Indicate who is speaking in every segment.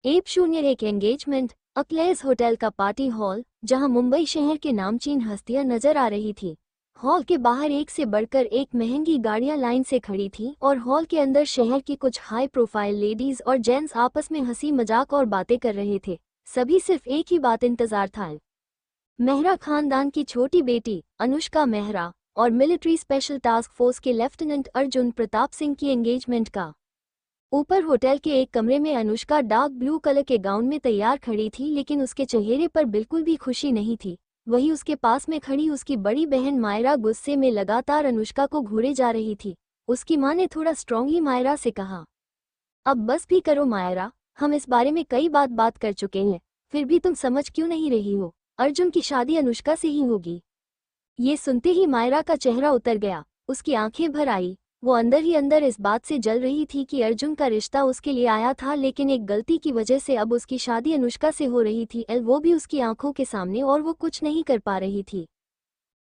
Speaker 1: App शून्य एक engagement अक्लेज hotel का पार्टी हॉल, जहां मुंबई शहर के नामचीन हस्तियां नजर आ रही थी। हॉल के बाहर एक से बढ़कर एक महंगी गाड़ियां लाइन से खड़ी थीं और हॉल के अंदर शहर की कुछ हाई प्रोफाइल लेडीज और जेंट्स आपस में हंसी मजाक और बातें कर रहे थे। सभी सिर्फ एक ही बात इंतजार था, मेहरा खानदान की छोटी बेटी अनुष्का मेहरा और मिलिट्री स्पेशल टास्क फोर्स के लेफ्टिनेंट अर्जुन प्रताप सिंह की एंगेजमेंट का। ऊपर होटल के एक कमरे में अनुष्का डार्क ब्लू कलर के गाउन में तैयार खड़ी थी, लेकिन उसके चेहरे पर बिल्कुल भी खुशी नहीं थी। वहीं उसके पास में खड़ी उसकी बड़ी बहन मायरा गुस्से में लगातार अनुष्का को घूरे जा रही थी। उसकी मां ने थोड़ा स्ट्रांगली मायरा से कहा, अब बस भी करो मायरा, हम इस बारे में कई बात कर चुके हैं, फिर भी तुम समझ क्यों नहीं रही हो? अर्जुन की शादी अनुष्का से ही होगी। ये सुनते ही मायरा का चेहरा उतर गया, उसकी आंखें भर आई। वो अंदर ही अंदर इस बात से जल रही थी कि अर्जुन का रिश्ता उसके लिए आया था, लेकिन एक गलती की वजह से अब उसकी शादी अनुष्का से हो रही थी, वो भी उसकी आंखों के सामने, और वो कुछ नहीं कर पा रही थी।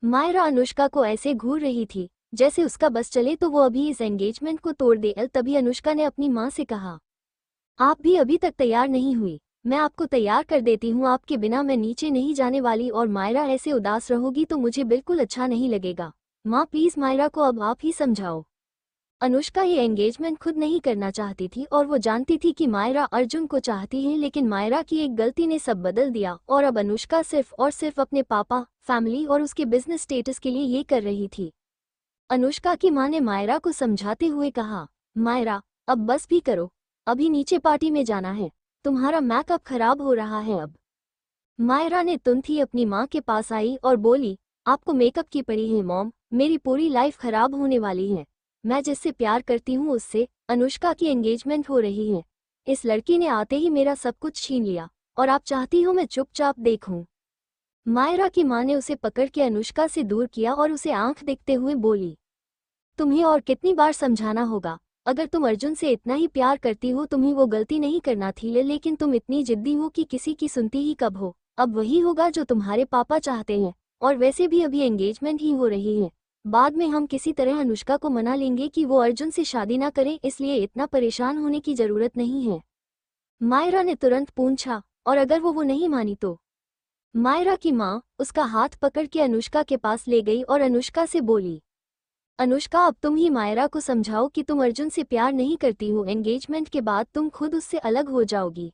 Speaker 1: मायरा अनुष्का को ऐसे घूर रही थी जैसे उसका बस चले तो वो अभी इस एंगेजमेंट को तोड़ दे। तभी अनुष्का ने अपनी मां से कहा, आप भी अभी तक तैयार नहीं हुई, मैं आपको तैयार कर देती हूँ, आपके बिना मैं नीचे नहीं जाने वाली, और मायरा ऐसे उदास रहोगी तो मुझे बिल्कुल अच्छा नहीं लगेगा। माँ प्लीज मायरा को अब आप ही समझाओ। अनुष्का ये एंगेजमेंट खुद नहीं करना चाहती थी और वो जानती थी कि मायरा अर्जुन को चाहती है, लेकिन मायरा की एक गलती ने सब बदल दिया और अब अनुष्का सिर्फ और सिर्फ अपने पापा, फैमिली और उसके बिजनेस स्टेटस के लिए ये कर रही थी। अनुष्का की मां ने मायरा को समझाते हुए कहा, मायरा अब बस भी करो, अभी नीचे पार्टी में जाना है, तुम्हारा मेकअप खराब हो रहा है अब। मायरा ने तुरंत ही अपनी मां के पास आई और बोली, आपको मेकअप की पड़ी है मॉम, मेरी पूरी लाइफ खराब होने वाली है, मैं जिससे प्यार करती हूँ उससे अनुष्का की एंगेजमेंट हो रही है। इस लड़की ने आते ही मेरा सब कुछ छीन लिया और आप चाहती हो मैं चुपचाप देखूं? मायरा की मां ने उसे पकड़ के अनुष्का से दूर किया और उसे आंख देखते हुए बोली, तुम्हें और कितनी बार समझाना होगा, अगर तुम अर्जुन से इतना ही प्यार करती हो तुम्हें वो गलती नहीं करना थी, लेकिन तुम इतनी जिद्दी हो कि किसी की सुनती ही कब हो। अब वही होगा जो तुम्हारे पापा चाहते हैं, और वैसे भी अभी एंगेजमेंट ही हो रही है, बाद में हम किसी तरह अनुष्का को मना लेंगे कि वो अर्जुन से शादी ना करें, इसलिए इतना परेशान होने की जरूरत नहीं है। मायरा ने तुरंत पूछा, और अगर वो नहीं मानी तो? मायरा की मां उसका हाथ पकड़ के अनुष्का के पास ले गई और अनुष्का से बोली, अनुष्का अब तुम ही मायरा को समझाओ कि तुम अर्जुन से प्यार नहीं करती हो, एंगेजमेंट के बाद तुम खुद उससे अलग हो जाओगी।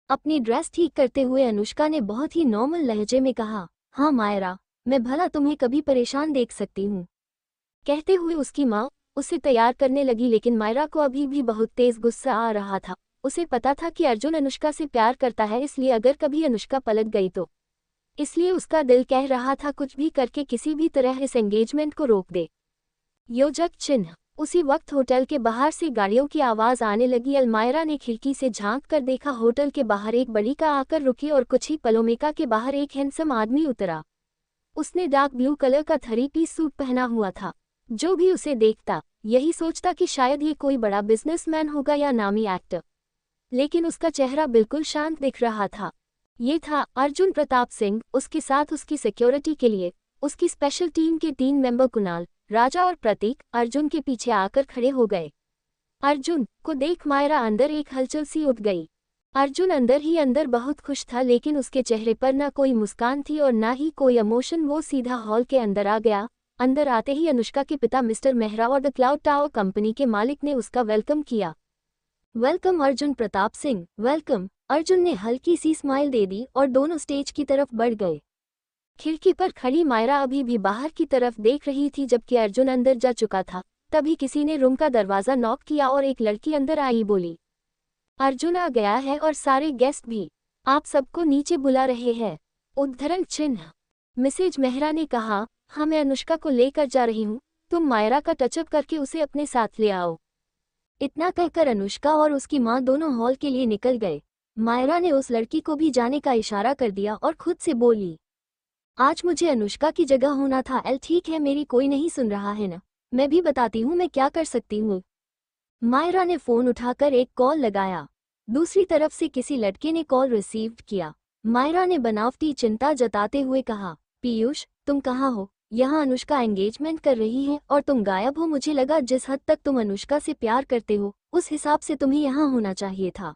Speaker 1: अपनी ड्रेस ठीक करते हुए अनुष्का ने बहुत ही नॉर्मल लहजे में कहा, हाँ मायरा, मैं भला तुम्हें कभी परेशान देख सकती हूँ। कहते हुए उसकी माँ उसे तैयार करने लगी, लेकिन मायरा को अभी भी बहुत तेज गुस्सा आ रहा था। उसे पता था कि अर्जुन अनुष्का से प्यार करता है, इसलिए अगर कभी अनुष्का पलट गई तो, इसलिए उसका दिल कह रहा था कुछ भी करके किसी भी तरह इस एंगेजमेंट को रोक दे। योजक चिन्ह। उसी वक्त होटल के बाहर से गाड़ियों की आवाज आने लगी। अलमायरा ने खिड़की से झांक कर देखा, होटल के बाहर एक बड़ी कार आकर रुकी और कुछ ही पलों में कार के बाहर एक हैंडसम आदमी उतरा। उसने डार्क ब्लू कलर का 3 पीस सूट पहना हुआ था। जो भी उसे देखता यही सोचता कि शायद ये कोई बड़ा बिजनेसमैन होगा या नामी एक्टर, लेकिन उसका चेहरा बिल्कुल शांत दिख रहा था। ये था अर्जुन प्रताप सिंह। उसके साथ उसकी सिक्योरिटी के लिए उसकी स्पेशल टीम के 3 मेंबर कुणाल, राजा और प्रतीक अर्जुन के पीछे आकर खड़े हो गए। अर्जुन को देख मायरा अंदर एक हलचल सी उठ गई। अर्जुन अंदर ही अंदर बहुत खुश था, लेकिन उसके चेहरे पर न कोई मुस्कान थी और न ही कोई इमोशन। वो सीधा हॉल के अंदर आ गया। अंदर आते ही अनुष्का के पिता मिस्टर मेहरा और द क्लाउड टावर कंपनी के मालिक ने उसका वेलकम किया। Welcome Arjun Pratap Singh, welcome. अर्जुन ने हल्की सी स्माइल दे दी और दोनों स्टेज की तरफ बढ़ गए। खिड़की पर खड़ी मायरा अभी भी बाहर की तरफ देख रही थी, जबकि अर्जुन अंदर जा चुका था। तभी किसी ने रूम का दरवाजा नॉक किया और एक लड़की अंदर आई, बोली, अर्जुन आ गया है और सारे गेस्ट भी आप सबको नीचे बुला रहे हैं। उद्धरण चिन्ह। मिसेज मेहरा ने कहा, हाँ मैं अनुष्का को लेकर जा रही हूँ, तुम मायरा का टचअप करके उसे अपने साथ ले आओ। इतना कहकर अनुष्का और उसकी माँ दोनों हॉल के लिए निकल गए। मायरा ने उस लड़की को भी जाने का इशारा कर दिया और खुद से बोली, आज मुझे अनुष्का की जगह होना था। ठीक है, मेरी कोई नहीं सुन रहा है ना, मैं भी बताती हूँ मैं क्या कर सकती हूँ। मायरा ने फोन उठाकर एक कॉल लगाया। दूसरी तरफ से किसी लड़के ने कॉल रिसीव किया। मायरा ने बनावटी चिंता जताते हुए कहा, पीयूष तुम कहाँ हो? यहाँ अनुष्का एंगेजमेंट कर रही है और तुम गायब हो। मुझे लगा जिस हद तक तुम अनुष्का से प्यार करते हो उस हिसाब से तुम्हें यहाँ होना चाहिए था।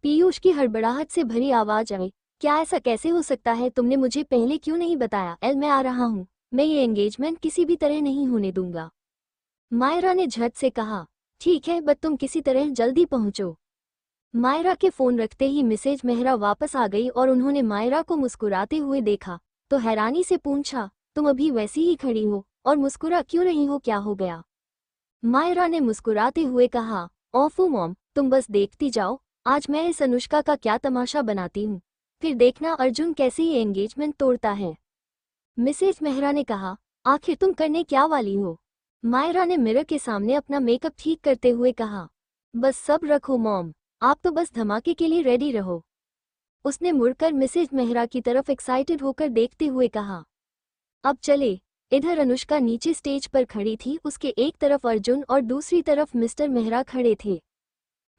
Speaker 1: पीयूष की हड़बड़ाहट से भरी आवाज आई, क्या ऐसा कैसे हो सकता है? तुमने मुझे पहले क्यों नहीं बताया? मैं आ रहा हूँ। मैं ये एंगेजमेंट किसी भी तरह नहीं होने दूंगा। मायरा ने झट से कहा, ठीक है बट तुम किसी तरह जल्दी पहुंचो। मायरा के फोन रखते ही मिसेज मेहरा वापस आ गई और उन्होंने मायरा को मुस्कुराते हुए देखा तो हैरानी से पूछा, तुम अभी वैसी ही खड़ी हो और मुस्कुरा क्यों रही हो, क्या हो गया? मायरा ने मुस्कुराते हुए कहा, ओफो मॉम, तुम बस देखती जाओ, आज मैं इस अनुष्का का क्या तमाशा बनाती हूँ, फिर देखना अर्जुन कैसे ये एंगेजमेंट तोड़ता है। मिसेज मेहरा ने कहा, आखिर तुम करने क्या वाली हो? मायरा ने मिरर के सामने अपना मेकअप ठीक करते हुए कहा, बस सब्र रखो मॉम, आप तो बस धमाके के लिए रेडी रहो। उसने मुड़कर मिसेज मेहरा की तरफ एक्साइटेड होकर देखते हुए कहा, अब चले। इधर अनुष्का नीचे स्टेज पर खड़ी थी, उसके एक तरफ अर्जुन और दूसरी तरफ मिस्टर मेहरा खड़े थे।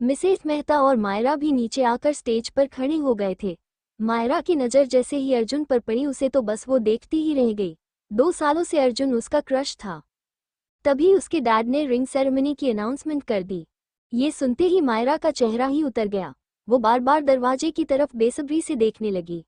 Speaker 1: मिसेज मेहता और मायरा भी नीचे आकर स्टेज पर खड़े हो गए थे। मायरा की नज़र जैसे ही अर्जुन पर पड़ी उसे तो बस वो देखती ही रह गई। 2 सालों से अर्जुन उसका क्रश था। तभी उसके डैड ने रिंग सेरेमनी की अनाउंसमेंट कर दी। ये सुनते ही मायरा का चेहरा ही उतर गया। वो बार बार दरवाजे की तरफ बेसब्री से देखने लगी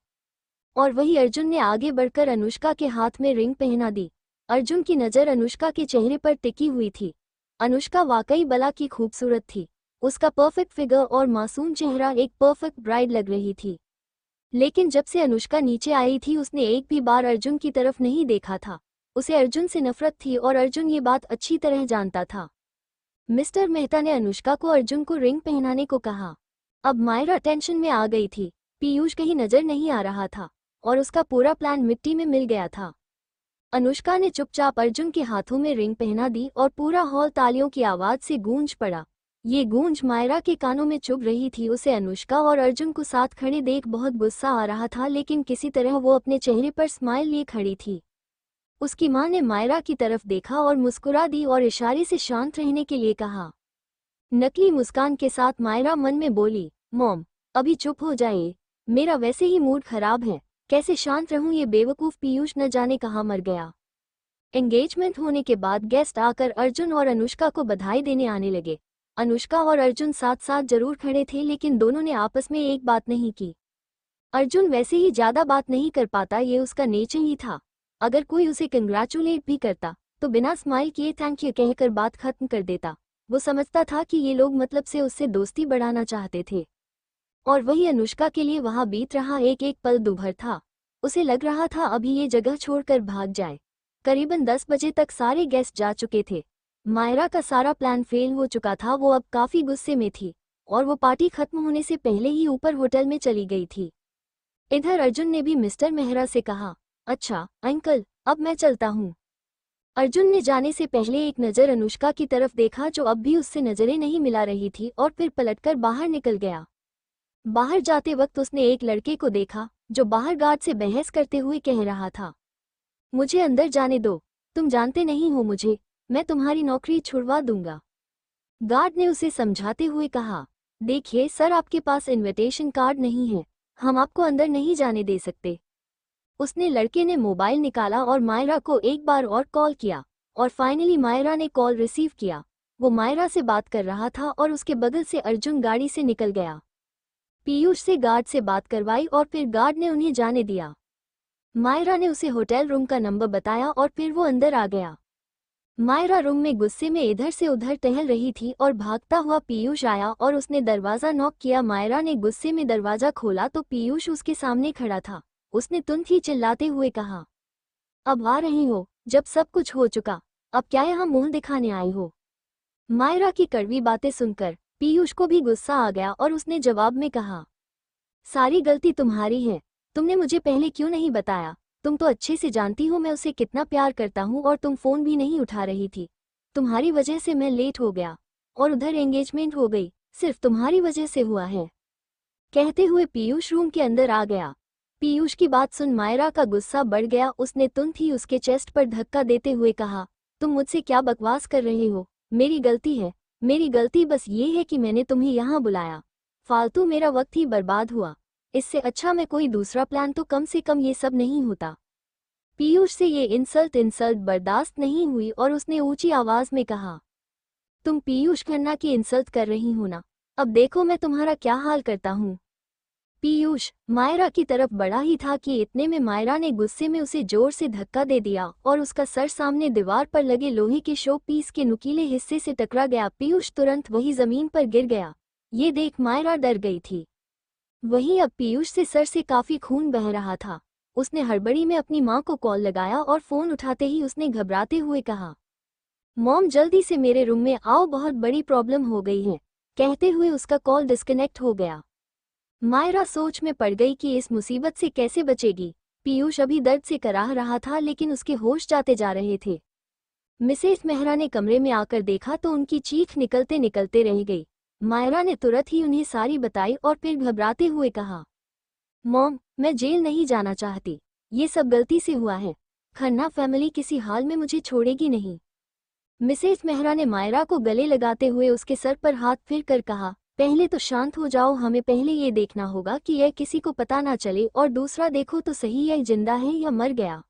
Speaker 1: और वही अर्जुन ने आगे बढ़कर अनुष्का के हाथ में रिंग पहना दी। अर्जुन की नज़र अनुष्का के चेहरे पर टिकी हुई थी। अनुष्का वाकई बला की खूबसूरत थी। उसका परफेक्ट फिगर और मासूम चेहरा एक परफेक्ट ब्राइड लग रही थी। लेकिन जब से अनुष्का नीचे आई थी उसने एक भी बार अर्जुन की तरफ नहीं देखा था। उसे अर्जुन से नफरत थी और अर्जुन ये बात अच्छी तरह जानता था। मिस्टर मेहता ने अनुष्का को अर्जुन को रिंग पहनाने को कहा। अब मायरा टेंशन में आ गई थी। पीयूष कहीं नजर नहीं आ रहा था और उसका पूरा प्लान मिट्टी में मिल गया था। अनुष्का ने चुपचाप अर्जुन के हाथों में रिंग पहना दी और पूरा हॉल तालियों की आवाज से गूंज पड़ा। ये गूंज मायरा के कानों में चुभ रही थी। उसे अनुष्का और अर्जुन को साथ खड़े देख बहुत गुस्सा आ रहा था, लेकिन किसी तरह वो अपने चेहरे पर स्माइल लिए खड़ी थी। उसकी मां ने मायरा की तरफ देखा और मुस्कुरा दी और इशारे से शांत रहने के लिए कहा। नकली मुस्कान के साथ मायरा मन में बोली, मॉम अभी चुप हो जाइए, मेरा वैसे ही मूड खराब है, कैसे शांत रहूं? ये बेवकूफ पीयूष न जाने कहाँ मर गया। एंगेजमेंट होने के बाद गेस्ट आकर अर्जुन और अनुष्का को बधाई देने आने लगे। अनुष्का और अर्जुन साथ साथ जरूर खड़े थे, लेकिन दोनों ने आपस में एक बात नहीं की। अर्जुन वैसे ही ज्यादा बात नहीं कर पाता, ये उसका नेचर ही था। अगर कोई उसे कंग्रेचुलेट भी करता तो बिना स्माइल किए थैंक यू कहकर बात खत्म कर देता। वो समझता था कि ये लोग मतलब से उससे दोस्ती बढ़ाना चाहते थे। और वही अनुष्का के लिए वहां बीत रहा एक एक पल दुभर था। उसे लग रहा था अभी ये जगह छोड़कर भाग जाए। करीबन 10 बजे तक सारे गेस्ट जा चुके थे। मायरा का सारा प्लान फेल हो चुका था। वो अब काफी गुस्से में थी और वो पार्टी खत्म होने से पहले ही ऊपर होटल में चली गई थी। इधर अर्जुन ने भी मिस्टर मेहरा से कहा, अच्छा अंकल अब मैं चलता हूँ। अर्जुन ने जाने से पहले एक नज़र अनुष्का की तरफ देखा जो अब भी उससे नजरें नहीं मिला रही थी और फिर पलटकर बाहर निकल गया। बाहर जाते वक्त उसने एक लड़के को देखा जो बाहर गार्ड से बहस करते हुए कह रहा था, मुझे अंदर जाने दो, तुम जानते नहीं हो मुझे, मैं तुम्हारी नौकरी छुड़वा दूंगा। गार्ड ने उसे समझाते हुए कहा, देखिए सर आपके पास इनविटेशन कार्ड नहीं है, हम आपको अंदर नहीं जाने दे सकते। उसने लड़के ने मोबाइल निकाला और मायरा को एक बार और कॉल किया और फाइनली मायरा ने कॉल रिसीव किया। वो मायरा से बात कर रहा था और उसके बगल से अर्जुन गाड़ी से निकल गया। पीयूष से गार्ड से बात करवाई और फिर गार्ड ने उन्हें जाने दिया। मायरा ने उसे होटल रूम का नंबर बताया और फिर वो अंदर आ गया। मायरा रूम में गुस्से में इधर से उधर टहल रही थी और भागता हुआ पीयूष आया और उसने दरवाज़ा नॉक किया। मायरा ने गुस्से में दरवाज़ा खोला तो पीयूष उसके सामने खड़ा था। उसने तुरंत ही चिल्लाते हुए कहा, अब आ रही हो? जब सब कुछ हो चुका अब क्या यहाँ मुंह दिखाने आई हो? मायरा की कड़वी बातें सुनकर पीयूष को भी गुस्सा आ गया और उसने जवाब में कहा, सारी गलती तुम्हारी है, तुमने मुझे पहले क्यों नहीं बताया? तुम तो अच्छे से जानती हो मैं उसे कितना प्यार करता हूँ और तुम फोन भी नहीं उठा रही थी। तुम्हारी वजह से मैं लेट हो गया और उधर एंगेजमेंट हो गई, सिर्फ तुम्हारी वजह से हुआ है। कहते हुए पीयूष रूम के अंदर आ गया। पीयूष की बात सुन मायरा का गुस्सा बढ़ गया। उसने तुरंत ही उसके चेस्ट पर धक्का देते हुए कहा, तुम मुझसे क्या बकवास कर रहे हो? मेरी गलती है, मेरी गलती बस ये है कि मैंने तुम्हें यहाँ बुलाया। फालतू मेरा वक्त ही बर्बाद हुआ। इससे अच्छा मैं कोई दूसरा प्लान तो कम से कम ये सब नहीं होता। पीयूष से ये इंसल्ट बर्दाश्त नहीं हुई और उसने ऊंची आवाज में कहा, तुम पीयूष खन्ना की इंसल्ट कर रही हो ना? अब देखो मैं तुम्हारा क्या हाल करता हूँ। पीयूष मायरा की तरफ बढ़ा ही था कि इतने में मायरा ने गुस्से में उसे जोर से धक्का दे दिया और उसका सर सामने दीवार पर लगे लोहे के शो पीस के नुकीले हिस्से से टकरा गया। पीयूष तुरंत वही जमीन पर गिर गया। ये देख मायरा डर गई थी। वहीं अब पीयूष से सर से काफी खून बह रहा था। उसने हड़बड़ी में अपनी मां को कॉल लगाया और फोन उठाते ही उसने घबराते हुए कहा, मॉम जल्दी से मेरे रूम में आओ, बहुत बड़ी प्रॉब्लम हो गई है। कहते हुए उसका कॉल डिस्कनेक्ट हो गया। मायरा सोच में पड़ गई कि इस मुसीबत से कैसे बचेगी। पीयूष अभी दर्द से कराह रहा था लेकिन उसके होश जाते जा रहे थे। मिसेस मेहरा ने कमरे में आकर देखा तो उनकी चीख निकलते निकलते रह गई। मायरा ने तुरंत ही उन्हें सारी बताई और फिर घबराते हुए कहा, मॉम मैं जेल नहीं जाना चाहती, ये सब गलती से हुआ है। खन्ना फैमिली किसी हाल में मुझे छोड़ेगी नहीं। मिसेस मेहरा ने मायरा को गले लगाते हुए उसके सर पर हाथ फिर कर कहा, पहले तो शांत हो जाओ, हमें पहले ये देखना होगा कि यह किसी को पता ना चले, और दूसरा देखो तो सही यह जिंदा है या मर गया।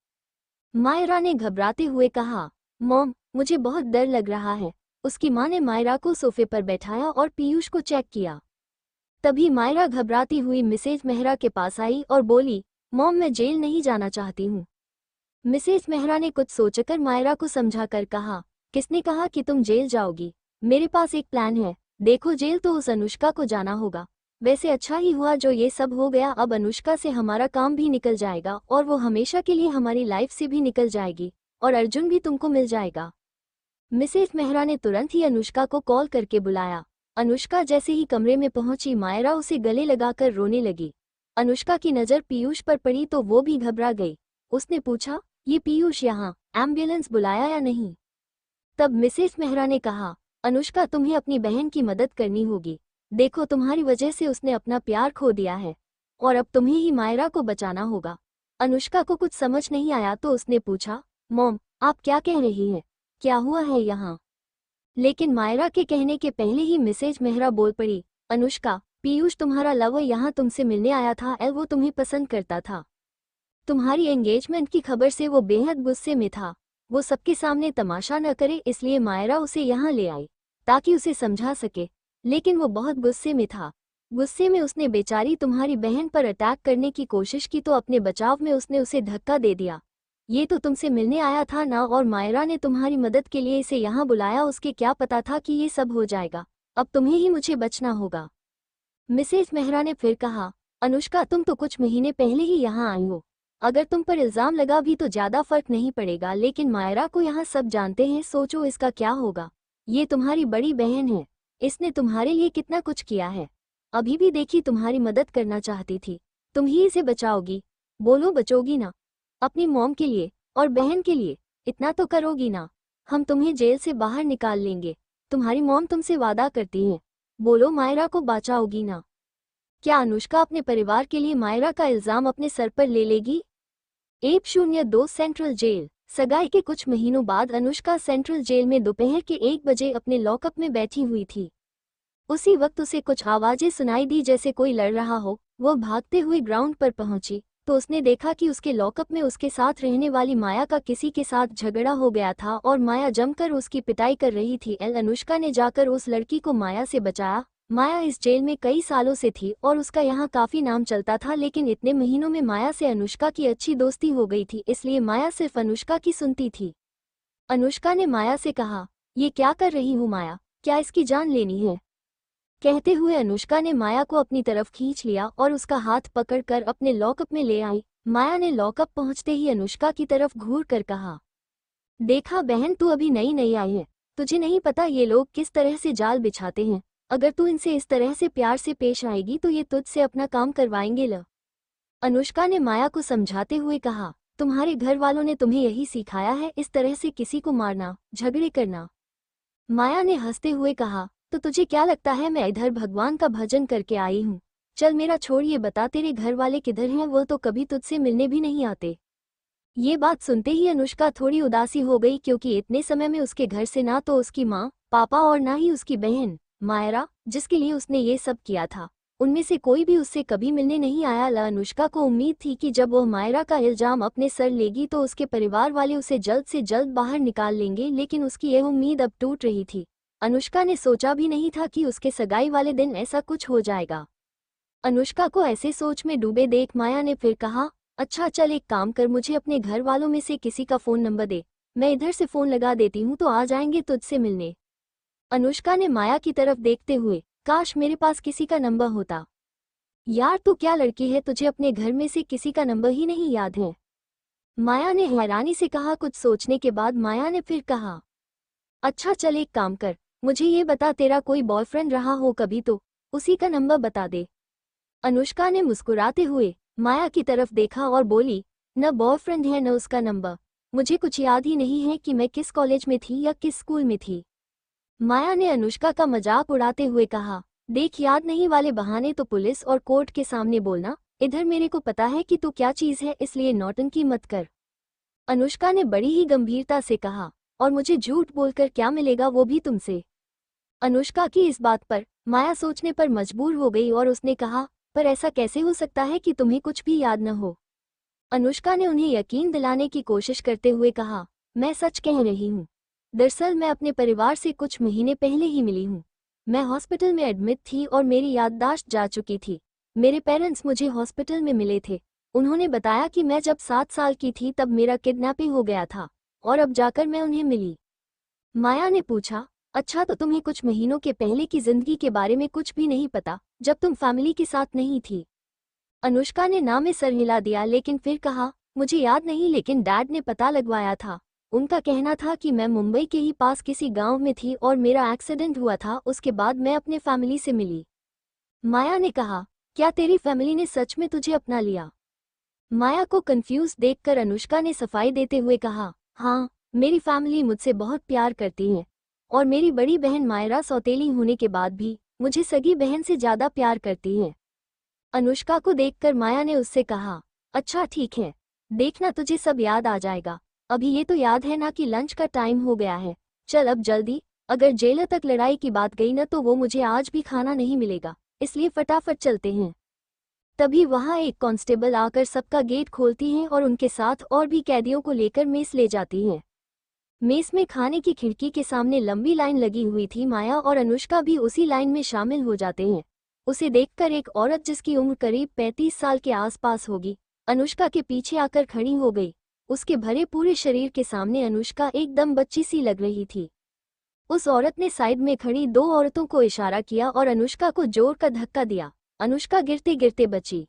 Speaker 1: मायरा ने घबराते हुए कहा, मॉम मुझे बहुत डर लग रहा है। उसकी मां ने मायरा को सोफे पर बैठाया और पीयूष को चेक किया। तभी मायरा घबराती हुई मिसेस मेहरा के पास आई और बोली, मॉम मैं जेल नहीं जाना चाहती हूँ। मिसेस मेहरा ने कुछ सोचकर मायरा को समझाकर कहा, किसने कहा कि तुम जेल जाओगी? मेरे पास एक प्लान है। देखो जेल तो उस अनुष्का को जाना होगा। वैसे अच्छा ही हुआ जो ये सब हो गया, अब अनुष्का से हमारा काम भी निकल जाएगा और वो हमेशा के लिए हमारी लाइफ से भी निकल जाएगी, और अर्जुन भी तुमको मिल जाएगा। मिसेस मेहरा ने तुरंत ही अनुष्का को कॉल करके बुलाया। अनुष्का जैसे ही कमरे में पहुंची मायरा उसे गले लगाकर रोने लगी। अनुष्का की नज़र पीयूष पर पड़ी तो वो भी घबरा गई। उसने पूछा, ये पीयूष यहाँ एम्बुलेंस बुलाया या नहीं? तब मिसेस मेहरा ने कहा, अनुष्का तुम्हें अपनी बहन की मदद करनी होगी। देखो तुम्हारी वजह से उसने अपना प्यार खो दिया है और अब तुम्हें ही मायरा को बचाना होगा। अनुष्का को कुछ समझ नहीं आया तो उसने पूछा, मॉम आप क्या कह रही हैं? क्या हुआ है यहाँ? लेकिन मायरा के कहने के पहले ही मिसेज मेहरा बोल पड़ी, अनुष्का पीयूष तुम्हारा लवर यहाँ तुमसे मिलने आया था, वो तुम्हें पसंद करता था। तुम्हारी एंगेजमेंट की खबर से वो बेहद गुस्से में था। वो सबके सामने तमाशा न करे इसलिए मायरा उसे यहाँ ले आई ताकि उसे समझा सके, लेकिन वो बहुत गुस्से में था। गुस्से में उसने बेचारी तुम्हारी बहन पर अटैक करने की कोशिश की तो अपने बचाव में उसने उसे धक्का दे दिया। ये तो तुमसे मिलने आया था ना, और मायरा ने तुम्हारी मदद के लिए इसे यहाँ बुलाया। उसके क्या पता था कि ये सब हो जाएगा। अब तुम्हें ही मुझे बचना होगा। मिसेस मेहरा ने फिर कहा, अनुष्का तुम तो कुछ महीने पहले ही यहाँ आई हो। अगर तुम पर इल्जाम लगा भी तो ज्यादा फर्क नहीं पड़ेगा, लेकिन मायरा को यहाँ सब जानते हैं, सोचो इसका क्या होगा। ये तुम्हारी बड़ी बहन है, इसने तुम्हारे लिए कितना कुछ किया है। अभी भी देखी तुम्हारी मदद करना चाहती थी। तुम ही इसे बचाओगी। बोलो बचोगी ना? अपनी मॉम के लिए और बहन के लिए इतना तो करोगी ना? हम तुम्हें जेल से बाहर निकाल लेंगे। तुम्हारी मॉम तुमसे वादा करती है। बोलो मायरा को बचाओगी ना? क्या अनुष्का अपने परिवार के लिए मायरा का इल्जाम अपने सर पर ले लेगी? 102 सेंट्रल जेल। सगाई के कुछ महीनों बाद अनुष्का सेंट्रल जेल में दोपहर के 1 बजे अपने लॉकअप में बैठी हुई थी। उसी वक्त उसे कुछ आवाजें सुनाई दी जैसे कोई लड़ रहा हो। वो भागते हुए ग्राउंड पर पहुंची तो उसने देखा कि उसके लॉकअप में उसके साथ रहने वाली माया का किसी के साथ झगड़ा हो गया था और माया जमकर उसकी पिटाई कर रही थी। अनुष्का ने जाकर उस लड़की को माया से बचाया। माया इस जेल में कई सालों से थी और उसका यहाँ काफी नाम चलता था, लेकिन इतने महीनों में माया से अनुष्का की अच्छी दोस्ती हो गई थी, इसलिए माया सिर्फ अनुष्का की सुनती थी। अनुष्का ने माया से कहा, ये क्या कर रही हूँ माया, क्या इसकी जान लेनी है? कहते हुए अनुष्का ने माया को अपनी तरफ खींच लिया और उसका हाथ पकड़कर अपने लॉकअप में ले आई। माया ने लॉकअप पहुंचते ही अनुष्का की तरफ घूर कर कहा, देखा बहन तू अभी नई नई आई है, तुझे नहीं पता ये लोग किस तरह से जाल बिछाते हैं। अगर तू इनसे इस तरह से प्यार से पेश आएगी तो ये तुझसे अपना काम करवाएंगे ल। अनुष्का ने माया को समझाते हुए कहा, तुम्हारे घर वालों ने तुम्हें यही सिखाया है, इस तरह से किसी को मारना, झगड़े करना? माया ने हंसते हुए कहा, तो तुझे क्या लगता है मैं इधर भगवान का भजन करके आई हूँ? चल मेरा छोड़, ये बता तेरे घर वाले किधर हैं? वो तो कभी तुझसे मिलने भी नहीं आते। ये बात सुनते ही अनुष्का थोड़ी उदासी हो गई, क्योंकि इतने समय में उसके घर से ना तो उसकी माँ पापा और ना ही उसकी बहन मायरा, जिसके लिए उसने ये सब किया था, उनमें से कोई भी उससे कभी मिलने नहीं आया। अनुष्का को उम्मीद थी कि जब वह मायरा का इल्जाम अपने सर लेगी तो उसके परिवार वाले उसे जल्द से जल्द बाहर निकाल लेंगे, लेकिन उसकी यह उम्मीद अब टूट रही थी। अनुष्का ने सोचा भी नहीं था कि उसके सगाई वाले दिन ऐसा कुछ हो जाएगा। अनुष्का को ऐसे सोच में डूबे देख माया ने फिर कहा, अच्छा चल एक काम कर, मुझे अपने घर वालों में से किसी का फ़ोन नंबर दे, मैं इधर से फ़ोन लगा देती हूँ तो आ जाएंगे तुझसे मिलने। अनुष्का ने माया की तरफ देखते हुए, काश मेरे पास किसी का नंबर होता। यार तू क्या लड़की है, तुझे अपने घर में से किसी का नंबर ही नहीं याद है? माया ने हैरानी से कहा। कुछ सोचने के बाद माया ने फिर कहा, अच्छा चल एक काम कर, मुझे ये बता तेरा कोई बॉयफ्रेंड रहा हो कभी तो उसी का नंबर बता दे। अनुष्का ने मुस्कुराते हुए माया की तरफ देखा और बोली, न बॉयफ्रेंड है न उसका नंबर, मुझे कुछ याद ही नहीं है कि मैं किस कॉलेज में थी या किस स्कूल में थी। माया ने अनुष्का का मजाक उड़ाते हुए कहा, देख याद नहीं वाले बहाने तो पुलिस और कोर्ट के सामने बोलना, इधर मेरे को पता है कि तू क्या चीज है, इसलिए नौटंकी मत कर। अनुष्का ने बड़ी ही गंभीरता से कहा, और मुझे झूठ बोलकर क्या मिलेगा, वो भी तुमसे। अनुष्का की इस बात पर माया सोचने पर मजबूर हो गई और उसने कहा, पर ऐसा कैसे हो सकता है कि तुम्हें कुछ भी याद न हो? अनुष्का ने उन्हें यकीन दिलाने की कोशिश करते हुए कहा, मैं सच कह रही हूँ। दरअसल मैं अपने परिवार से कुछ महीने पहले ही मिली हूँ। मैं हॉस्पिटल में एडमिट थी और मेरी याददाश्त जा चुकी थी। मेरे पेरेंट्स मुझे हॉस्पिटल में मिले थे। उन्होंने बताया कि मैं जब 7 साल की थी तब मेरा किडनैपिंग हो गया था और अब जाकर मैं उन्हें मिली। माया ने पूछा, अच्छा तो तुम्हें कुछ महीनों के पहले की जिंदगी के बारे में कुछ भी नहीं पता, जब तुम फैमिली के साथ नहीं थी? अनुष्का ने ना में सर हिला दिया लेकिन फिर कहा, मुझे याद नहीं, लेकिन डैड ने पता लगवाया था। उनका कहना था कि मैं मुंबई के ही पास किसी गांव में थी और मेरा एक्सीडेंट हुआ था, उसके बाद मैं अपने फैमिली से मिली। माया ने कहा, क्या तेरी फैमिली ने सच में तुझे अपना लिया? माया को कंफ्यूज देखकर अनुष्का ने सफाई देते हुए कहा, हाँ, मेरी फैमिली मुझसे बहुत प्यार करती है और मेरी बड़ी बहन मायरा सौतेली होने के बाद भी मुझे सगी बहन से ज्यादा प्यार करती है। अनुष्का को देखकर माया ने उससे कहा, अच्छा ठीक है, देखना तुझे सब याद आ जाएगा। अभी ये तो याद है ना कि लंच का टाइम हो गया है, चल अब जल्दी, अगर जेलर तक लड़ाई की बात गई ना तो वो मुझे आज भी खाना नहीं मिलेगा, इसलिए फटाफट चलते हैं। तभी वहां एक कांस्टेबल आकर सबका गेट खोलती है और उनके साथ और भी कैदियों को लेकर मेस ले जाती है। मेस में खाने की खिड़की के सामने लंबी लाइन लगी हुई थी। माया और अनुष्का भी उसी लाइन में शामिल हो जाते हैं। उसे देखकर एक औरत जिसकी उम्र करीब 35 साल के आसपास होगी, अनुष्का के पीछे आकर खड़ी हो गई। उसके भरे पूरे शरीर के सामने अनुष्का एकदम बच्ची सी लग रही थी। उस औरत ने साइड में खड़ी 2 औरतों को इशारा किया और अनुष्का को जोर का धक्का दिया। अनुष्का गिरते गिरते बची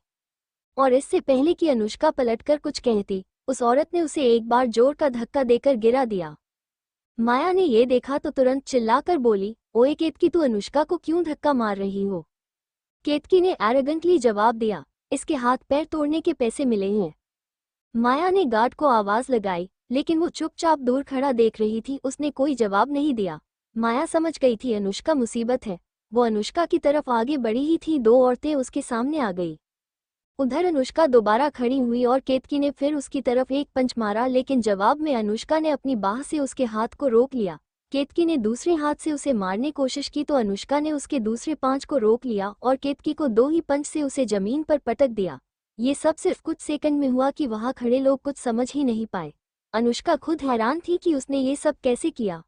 Speaker 1: और इससे पहले कि अनुष्का पलटकर कुछ कहती, उस औरत ने उसे एक बार जोर का धक्का देकर गिरा दिया। माया ने ये देखा तो तुरंत चिल्लाकर बोली, ओए केतकी, तू अनुष्का को क्यों धक्का मार रही हो? केतकी ने एरोगेंटली जवाब दिया, इसके हाथ पैर तोड़ने के पैसे मिले हैं। माया ने गार्ड को आवाज लगाई लेकिन वो चुपचाप दूर खड़ा देख रही थी, उसने कोई जवाब नहीं दिया। माया समझ गई थी अनुष्का मुसीबत है। वो अनुष्का की तरफ आगे बढ़ी ही थी, 2 औरतें उसके सामने आ गई। उधर अनुष्का दोबारा खड़ी हुई और केतकी ने फिर उसकी तरफ एक पंच मारा, लेकिन जवाब में अनुष्का ने अपनी बाह से उसके हाथ को रोक लिया। केतकी ने दूसरे हाथ से उसे मारने कोशिश की तो अनुष्का ने उसके दूसरे पांच को रोक लिया और केतकी को 2 ही पंच से उसे जमीन पर पटक दिया। ये सब सिर्फ कुछ सेकंड में हुआ कि वहां खड़े लोग कुछ समझ ही नहीं पाए। अनुष्का खुद हैरान थी कि उसने ये सब कैसे किया।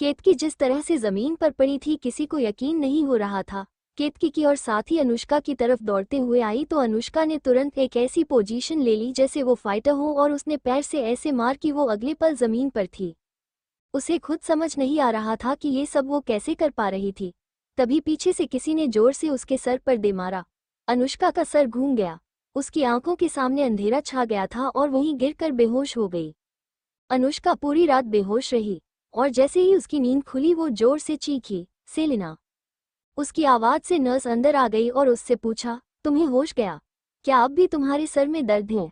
Speaker 1: केतकी जिस तरह से जमीन पर पड़ी थी किसी को यकीन नहीं हो रहा था। केतकी की और साथ ही अनुष्का की तरफ दौड़ते हुए आई तो अनुष्का ने तुरंत एक ऐसी पोजीशन ले ली जैसे वो फाइटर हो और उसने पैर से ऐसे मार कि वो अगले पल जमीन पर थी। उसे खुद समझ नहीं आ रहा था कि ये सब वो कैसे कर पा रही थी। तभी पीछे से किसी ने जोर से उसके सर पर दे मारा। अनुष्का का सर घूम गया, उसकी आंखों के सामने अंधेरा छा गया था और वहीं गिरकर बेहोश हो गई। अनुष्का पूरी रात बेहोश रही और जैसे ही उसकी नींद खुली वो जोर से चीखी, सेलिना। उसकी आवाज से नर्स अंदर आ गई और उससे पूछा, तुम्हें होश गया? क्या अब भी तुम्हारे सर में दर्द है?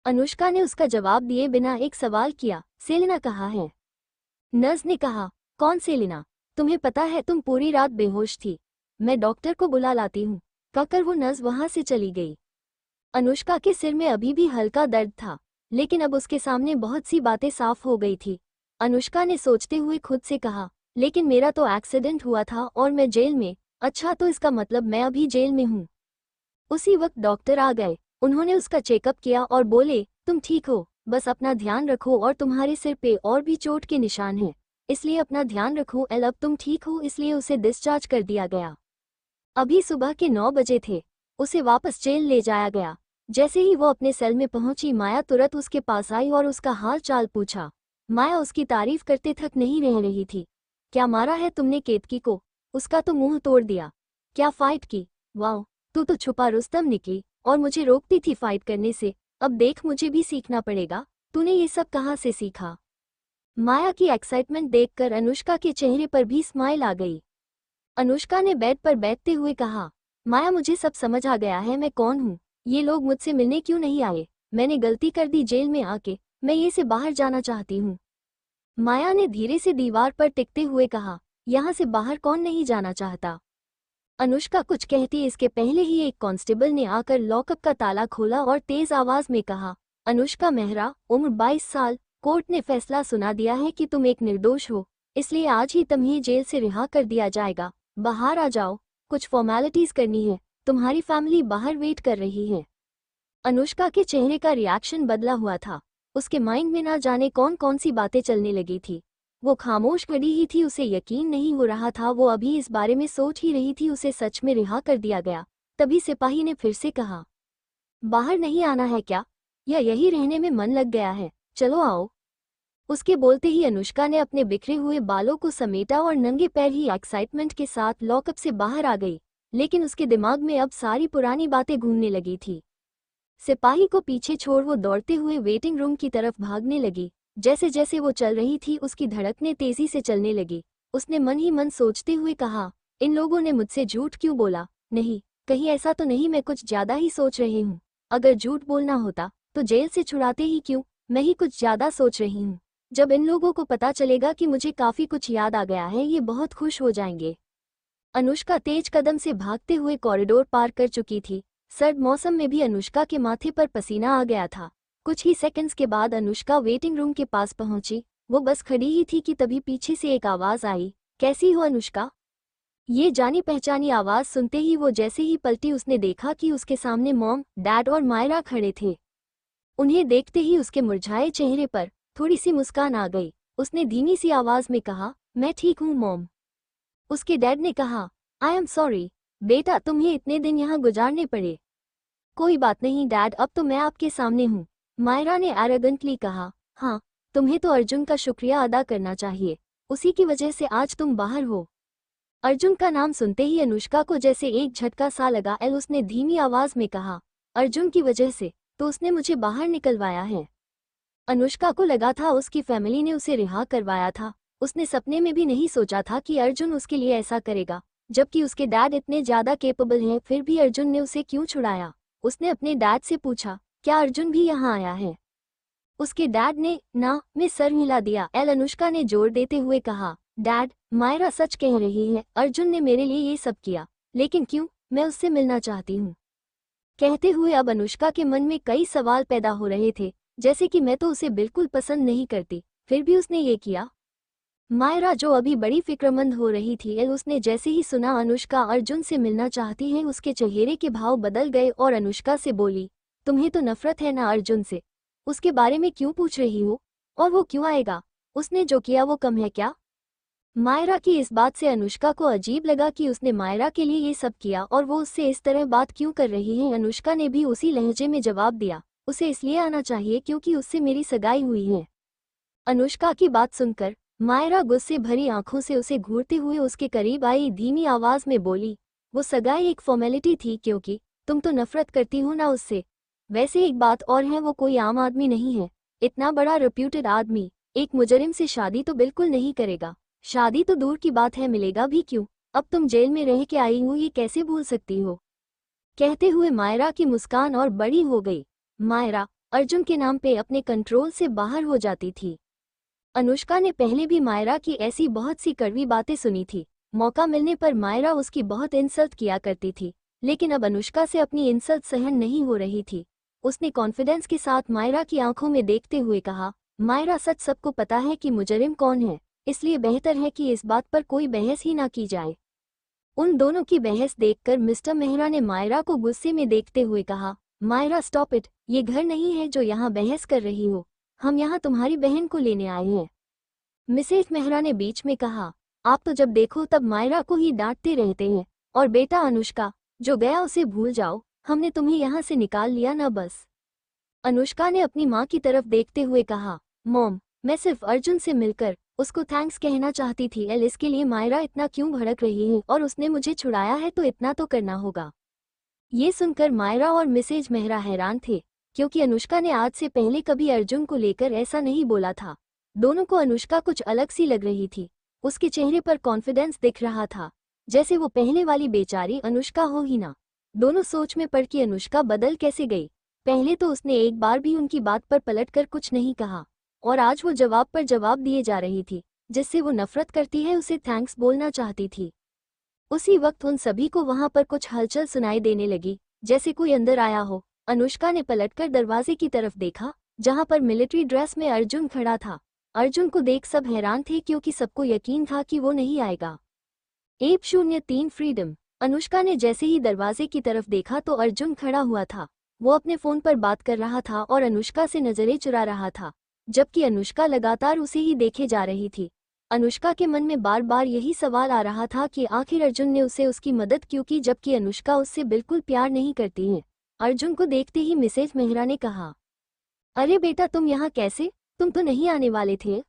Speaker 1: अनुष्का ने उसका जवाब दिए बिना एक सवाल किया, सेलिना कहाँ है? नर्स ने कहा, कौन सेलिना? तुम्हें पता है तुम पूरी रात बेहोश थी, मैं डॉक्टर को बुला लाती हूँ। कहकर वो नर्स वहां से चली गई। अनुष्का के सिर में अभी भी हल्का दर्द था, लेकिन अब उसके सामने बहुत सी बातें साफ हो गई थी। अनुष्का ने सोचते हुए खुद से कहा, लेकिन मेरा तो एक्सीडेंट हुआ था और मैं जेल में, अच्छा तो इसका मतलब मैं अभी जेल में हूँ। उसी वक्त डॉक्टर आ गए, उन्होंने उसका चेकअप किया और बोले, तुम ठीक हो, बस अपना ध्यान रखो और तुम्हारे सिर पे और भी चोट के निशान हैं, इसलिए अपना ध्यान रखो। एल अब तुम ठीक हो, इसलिए उसे डिस्चार्ज कर दिया गया। अभी सुबह के 9 बजे थे। उसे वापस जेल ले जाया गया। जैसे ही वो अपने सेल में पहुंची, माया तुरंत उसके पास आई और उसका हाल चाल पूछा। माया उसकी तारीफ करते थक नहीं रह रही थी। क्या मारा है तुमने केतकी को? उसका तो मुंह तोड़ दिया। क्या फाइट की? वाह, तू तो छुपा रुस्तम निकली और मुझे रोकती थी फाइट करने से। अब देख, मुझे भी सीखना पड़ेगा। तूने ये सब कहाँ से सीखा? माया की एक्साइटमेंट देखकर अनुष्का के चेहरे पर भी स्माइल आ गई। अनुष्का ने बेड पर बैठते हुए कहा, माया मुझे सब समझ आ गया है, मैं कौन हूँ। ये लोग मुझसे मिलने क्यों नहीं आए? मैंने गलती कर दी जेल में आके, मैं ये से बाहर जाना चाहती हूँ। माया ने धीरे से दीवार पर टिकते हुए कहा, यहाँ से बाहर कौन नहीं जाना चाहता? अनुष्का कुछ कहती इसके पहले ही एक कांस्टेबल ने आकर लॉकअप का ताला खोला और तेज आवाज में कहा, अनुष्का मेहरा, उम्र 22 साल, कोर्ट ने फैसला सुना दिया है कि तुम एक निर्दोष हो, इसलिए आज ही तुम्हें जेल से रिहा कर दिया जाएगा। बाहर आ जाओ, कुछ फॉर्मेलिटीज करनी है, तुम्हारी फैमिली बाहर वेट कर रही है। अनुष्का के चेहरे का रिएक्शन बदला हुआ था। उसके माइंड में ना जाने कौन कौन सी बातें चलने लगी थी। वो खामोश खड़ी ही थी, उसे यकीन नहीं हो रहा था। वो अभी इस बारे में सोच ही रही थी, उसे सच में रिहा कर दिया गया। तभी सिपाही ने फिर से कहा, बाहर नहीं आना है क्या, या यही रहने में मन लग गया है? चलो आओ। उसके बोलते ही अनुष्का ने अपने बिखरे हुए बालों को समेटा और नंगे पैर ही एक्साइटमेंट के साथ लॉकअप से बाहर आ गई। लेकिन उसके दिमाग में अब सारी पुरानी बातें घूमने लगी थी। सिपाही को पीछे छोड़ वो दौड़ते हुए वेटिंग रूम की तरफ भागने लगी। जैसे जैसे वो चल रही थी, उसकी धड़कनें तेजी से चलने लगी। उसने मन ही मन सोचते हुए कहा, इन लोगों ने मुझसे झूठ क्यों बोला? नहीं, कहीं ऐसा तो नहीं मैं कुछ ज्यादा ही सोच रही हूँ। अगर झूठ बोलना होता तो जेल से छुड़ाते ही क्यों? मैं ही कुछ ज्यादा सोच रही हूँ। जब इन लोगों को पता चलेगा कि मुझे काफी कुछ याद आ गया है, ये बहुत खुश हो जाएंगे। अनुष्का तेज कदम से भागते हुए कॉरिडोर पार कर चुकी थी। सर्द मौसम में भी अनुष्का के माथे पर पसीना आ गया था। कुछ ही सेकंड्स के बाद अनुष्का वेटिंग रूम के पास पहुंची। वो बस खड़ी ही थी कि तभी पीछे से एक आवाज आई, कैसी हो अनुष्का? ये जानी पहचानी आवाज सुनते ही वो जैसे ही पलटी, उसने देखा कि उसके सामने मॉम, डैड और मायरा खड़े थे। उन्हें देखते ही उसके मुरझाए चेहरे पर थोड़ी सी मुस्कान आ गई। उसने धीमी सी आवाज में कहा, मैं ठीक हूँ मॉम। उसके डैड ने कहा, आई एम सॉरी बेटा, तुम्हें इतने दिन यहाँ गुजारने पड़े। कोई बात नहीं डैड, अब तो मैं आपके सामने हूँ, मायरा ने एरोगेंटली कहा। हाँ, तुम्हें तो अर्जुन का शुक्रिया अदा करना चाहिए, उसी की वजह से आज तुम बाहर हो। अर्जुन का नाम सुनते ही अनुष्का को जैसे एक झटका सा लगा। उसने धीमी आवाज में कहा, अर्जुन की वजह से? तो उसने मुझे बाहर निकलवाया है। अनुष्का को लगा था उसकी फैमिली ने उसे रिहा करवाया था। उसने सपने में भी नहीं सोचा था कि अर्जुन उसके लिए ऐसा करेगा, जबकि उसके डैड इतने ज्यादा कैपेबल हैं। फिर भी अर्जुन ने उसे क्यों छुड़ाया? उसने अपने डैड से पूछा, क्या अर्जुन भी यहाँ आया है? उसके डैड ने ना में सर हिला दिया। अनुष्का ने जोर देते हुए कहा, डैड, मायरा सच कह रही है, अर्जुन ने मेरे लिए ये सब किया। लेकिन क्यों? मैं उससे मिलना चाहती हूँ। कहते हुए अब अनुष्का के मन में कई सवाल पैदा हो रहे थे, जैसे कि मैं तो उसे बिल्कुल पसंद नहीं करती, फिर भी उसने ये किया। मायरा जो अभी बड़ी फिक्रमंद हो रही थी, उसने जैसे ही सुना अनुष्का अर्जुन से मिलना चाहती है, उसके चेहरे के भाव बदल गए और अनुष्का से बोली, तुम्हें तो नफरत है ना अर्जुन से? उसके बारे में क्यों पूछ रही हो? और वो क्यों आएगा? उसने जो किया वो कम है क्या? मायरा की इस बात से अनुष्का को अजीब लगा कि उसने मायरा के लिए ये सब किया और वो उससे इस तरह बात क्यों कर रही है। अनुष्का ने भी उसी लहजे में जवाब दिया, उसे इसलिए आना चाहिए क्योंकि उससे मेरी सगाई हुई है। अनुष्का की बात सुनकर मायरा गुस्से भरी आंखों से उसे घूरते हुए उसके करीब आई। धीमी आवाज में बोली, वो सगाई एक फॉर्मेलिटी थी क्योंकि तुम तो नफरत करती हो ना उससे। वैसे एक बात और है, वो कोई आम आदमी नहीं है। इतना बड़ा रेप्यूटेड आदमी एक मुजरिम से शादी तो बिल्कुल नहीं करेगा। शादी तो दूर की बात है, मिलेगा भी क्यों? अब तुम जेल में रह के आई हो, ये कैसे भूल सकती हो? कहते हुए मायरा की मुस्कान और बड़ी हो गई। मायरा अर्जुन के नाम पे अपने कंट्रोल से बाहर हो जाती थी। अनुष्का ने पहले भी मायरा की ऐसी बहुत सी कड़वी बातें सुनी थी। मौका मिलने पर मायरा उसकी बहुत इंसल्ट किया करती थी, लेकिन अब अनुष्का से अपनी इंसल्ट सहन नहीं हो रही थी। उसने कॉन्फिडेंस के साथ मायरा की आंखों में देखते हुए कहा, मायरा सच सबको पता है कि मुजरिम कौन है, इसलिए बेहतर है कि इस बात पर कोई बहस ही ना की जाए। उन दोनों की बहस देखकर मिस्टर मेहरा ने मायरा को गुस्से में देखते हुए कहा, मायरा स्टॉप इट, ये घर नहीं है जो यहाँ बहस कर रही हो। हम यहाँ तुम्हारी बहन को लेने आए हैं। मिसेज मेहरा ने बीच में कहा, आप तो जब देखो तब मायरा को ही डांटते रहते हैं। और बेटा अनुष्का, जो गया उसे भूल जाओ, हमने तुम्हें यहाँ से निकाल लिया ना बस। अनुष्का ने अपनी माँ की तरफ देखते हुए कहा, मॉम, मैं सिर्फ अर्जुन से मिलकर उसको थैंक्स कहना चाहती थी। इसके लिए मायरा इतना क्यों भड़क रही है, और उसने मुझे छुड़ाया है तो इतना तो करना होगा। ये सुनकर मायरा और मिसेज मेहरा हैरान थे, क्योंकि अनुष्का ने आज से पहले कभी अर्जुन को लेकर ऐसा नहीं बोला था। दोनों को अनुष्का कुछ अलग सी लग रही थी। उसके चेहरे पर कॉन्फिडेंस दिख रहा था, जैसे वो पहले वाली बेचारी अनुष्का हो ही ना। दोनों सोच में पड़ कि अनुष्का बदल कैसे गई। पहले तो उसने एक बार भी उनकी बात पर पलटकर कुछ नहीं कहा, और आज वो जवाब पर जवाब दिए जा रही थी। जिससे वो नफरत करती है उसे थैंक्स बोलना चाहती थी। उसी वक्त उन सभी को वहां पर कुछ हलचल सुनाई देने लगी, जैसे कोई अंदर आया हो। अनुष्का ने पलटकर दरवाजे की तरफ देखा, जहां पर मिलिट्री ड्रेस में अर्जुन खड़ा था। अर्जुन को देख सब हैरान थे, क्योंकि सबको यकीन था कि वो नहीं आएगा। 103 फ्रीडम। अनुष्का ने जैसे ही दरवाजे की तरफ देखा तो अर्जुन खड़ा हुआ था। वो अपने फोन पर बात कर रहा था और अनुष्का से नजरें चुरा रहा था, जबकि अनुष्का लगातार उसे ही देखे जा रही थी। अनुष्का के मन में बार बार यही सवाल आ रहा था कि आखिर अर्जुन ने उसे उसकी मदद क्यों की, जबकि अनुष्का उससे बिल्कुल प्यार नहीं करती है। अर्जुन को देखते ही मिसेज मेहरा ने कहा, अरे बेटा, तुम यहाँ कैसे? तुम तो नहीं आने वाले थे।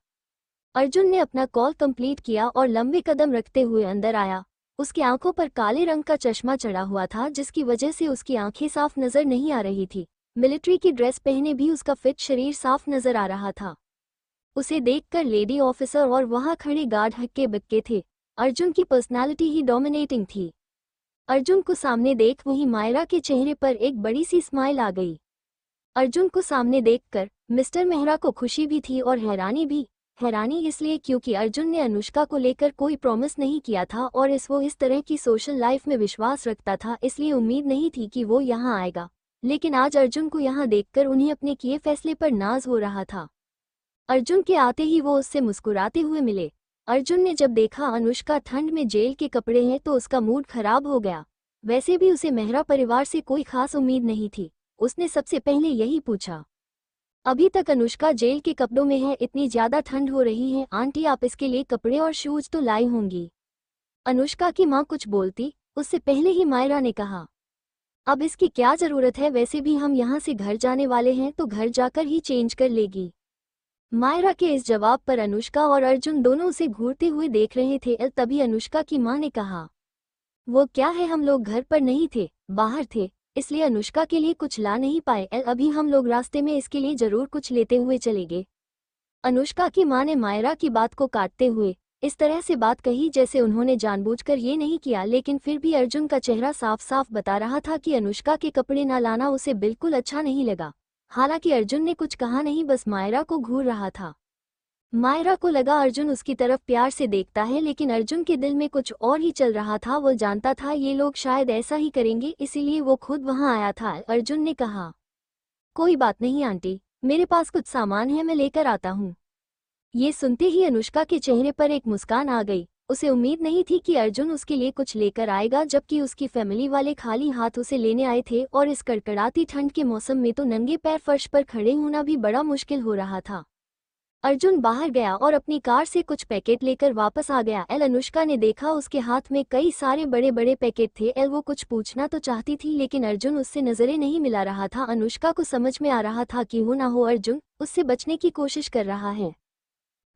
Speaker 1: अर्जुन ने अपना कॉल कंप्लीट किया और लंबे कदम रखते हुए अंदर आया। उसकी आंखों पर काले रंग का चश्मा चढ़ा हुआ था, जिसकी वजह से उसकी आंखें साफ नजर नहीं आ रही थी। मिलिट्री की ड्रेस पहने भी उसका फिट शरीर साफ नजर आ रहा था। उसे देखकर लेडी ऑफिसर और वहां खड़े गार्ड हक्के बक्के थे। अर्जुन की पर्सनालिटी ही डोमिनेटिंग थी। अर्जुन को सामने देख वहीं मायरा के चेहरे पर एक बड़ी सी स्माइल आ गई। अर्जुन को सामने देखकर मिस्टर मेहरा को खुशी भी थी और हैरानी भी। हैरानी इसलिए क्योंकि अर्जुन ने अनुष्का को लेकर कोई प्रॉमिस नहीं किया था, और वो इस तरह की सोशल लाइफ में विश्वास रखता था, इसलिए उम्मीद नहीं थी कि वो यहाँ आएगा। लेकिन आज अर्जुन को यहाँ देखकर उन्हें अपने किए फैसले पर नाज हो रहा था। अर्जुन के आते ही वो उससे मुस्कुराते हुए मिले। अर्जुन ने जब देखा अनुष्का ठंड में जेल के कपड़े हैं तो उसका मूड खराब हो गया। वैसे भी उसे मेहरा परिवार से कोई खास उम्मीद नहीं थी। उसने सबसे पहले यही पूछा, अभी तक अनुष्का जेल के कपड़ों में है, इतनी ज्यादा ठंड हो रही है, आंटी आप इसके लिए कपड़े और शूज तो लाई होंगी। अनुष्का की माँ कुछ बोलती उससे पहले ही मायरा ने कहा, अब इसकी क्या जरूरत है, वैसे भी हम यहाँ से घर जाने वाले हैं तो घर जाकर ही चेंज कर लेगी। मायरा के इस जवाब पर अनुष्का और अर्जुन दोनों उसे घूरते हुए देख रहे थे। तभी अनुष्का की माँ ने कहा, वो क्या है, हम लोग घर पर नहीं थे, बाहर थे, इसलिए अनुष्का के लिए कुछ ला नहीं पाए। अभी हम लोग रास्ते में इसके लिए जरूर कुछ लेते हुए चलेंगे। अनुष्का की मां ने मायरा की बात को काटते हुए इस तरह से बात कही जैसे उन्होंने जानबूझकर ये नहीं किया, लेकिन फिर भी अर्जुन का चेहरा साफ साफ बता रहा था कि अनुष्का के कपड़े ना लाना उसे बिल्कुल अच्छा नहीं लगा। हालांकि अर्जुन ने कुछ कहा नहीं, बस मायरा को घूर रहा था। मायरा को लगा अर्जुन उसकी तरफ प्यार से देखता है, लेकिन अर्जुन के दिल में कुछ और ही चल रहा था। वो जानता था ये लोग शायद ऐसा ही करेंगे, इसीलिए वो खुद वहां आया था। अर्जुन ने कहा, कोई बात नहीं आंटी, मेरे पास कुछ सामान है, मैं लेकर आता हूँ। ये सुनते ही अनुष्का के चेहरे पर एक मुस्कान आ गई। उसे उम्मीद नहीं थी कि अर्जुन उसके लिए कुछ लेकर आएगा, जबकि उसकी फैमिली वाले खाली हाथ उसे लेने आए थे, और इस कड़कड़ाती ठंड के मौसम में तो नंगे पैर फर्श पर खड़े होना भी बड़ा मुश्किल हो रहा था। अर्जुन बाहर गया और अपनी कार से कुछ पैकेट लेकर वापस आ गया। अनुष्का ने देखा उसके हाथ में कई सारे बड़े बड़े पैकेट थे। वो कुछ पूछना तो चाहती थी, लेकिन अर्जुन उससे नजरें नहीं मिला रहा था। अनुष्का को समझ में आ रहा था कि हो ना हो अर्जुन उससे बचने की कोशिश कर रहा है।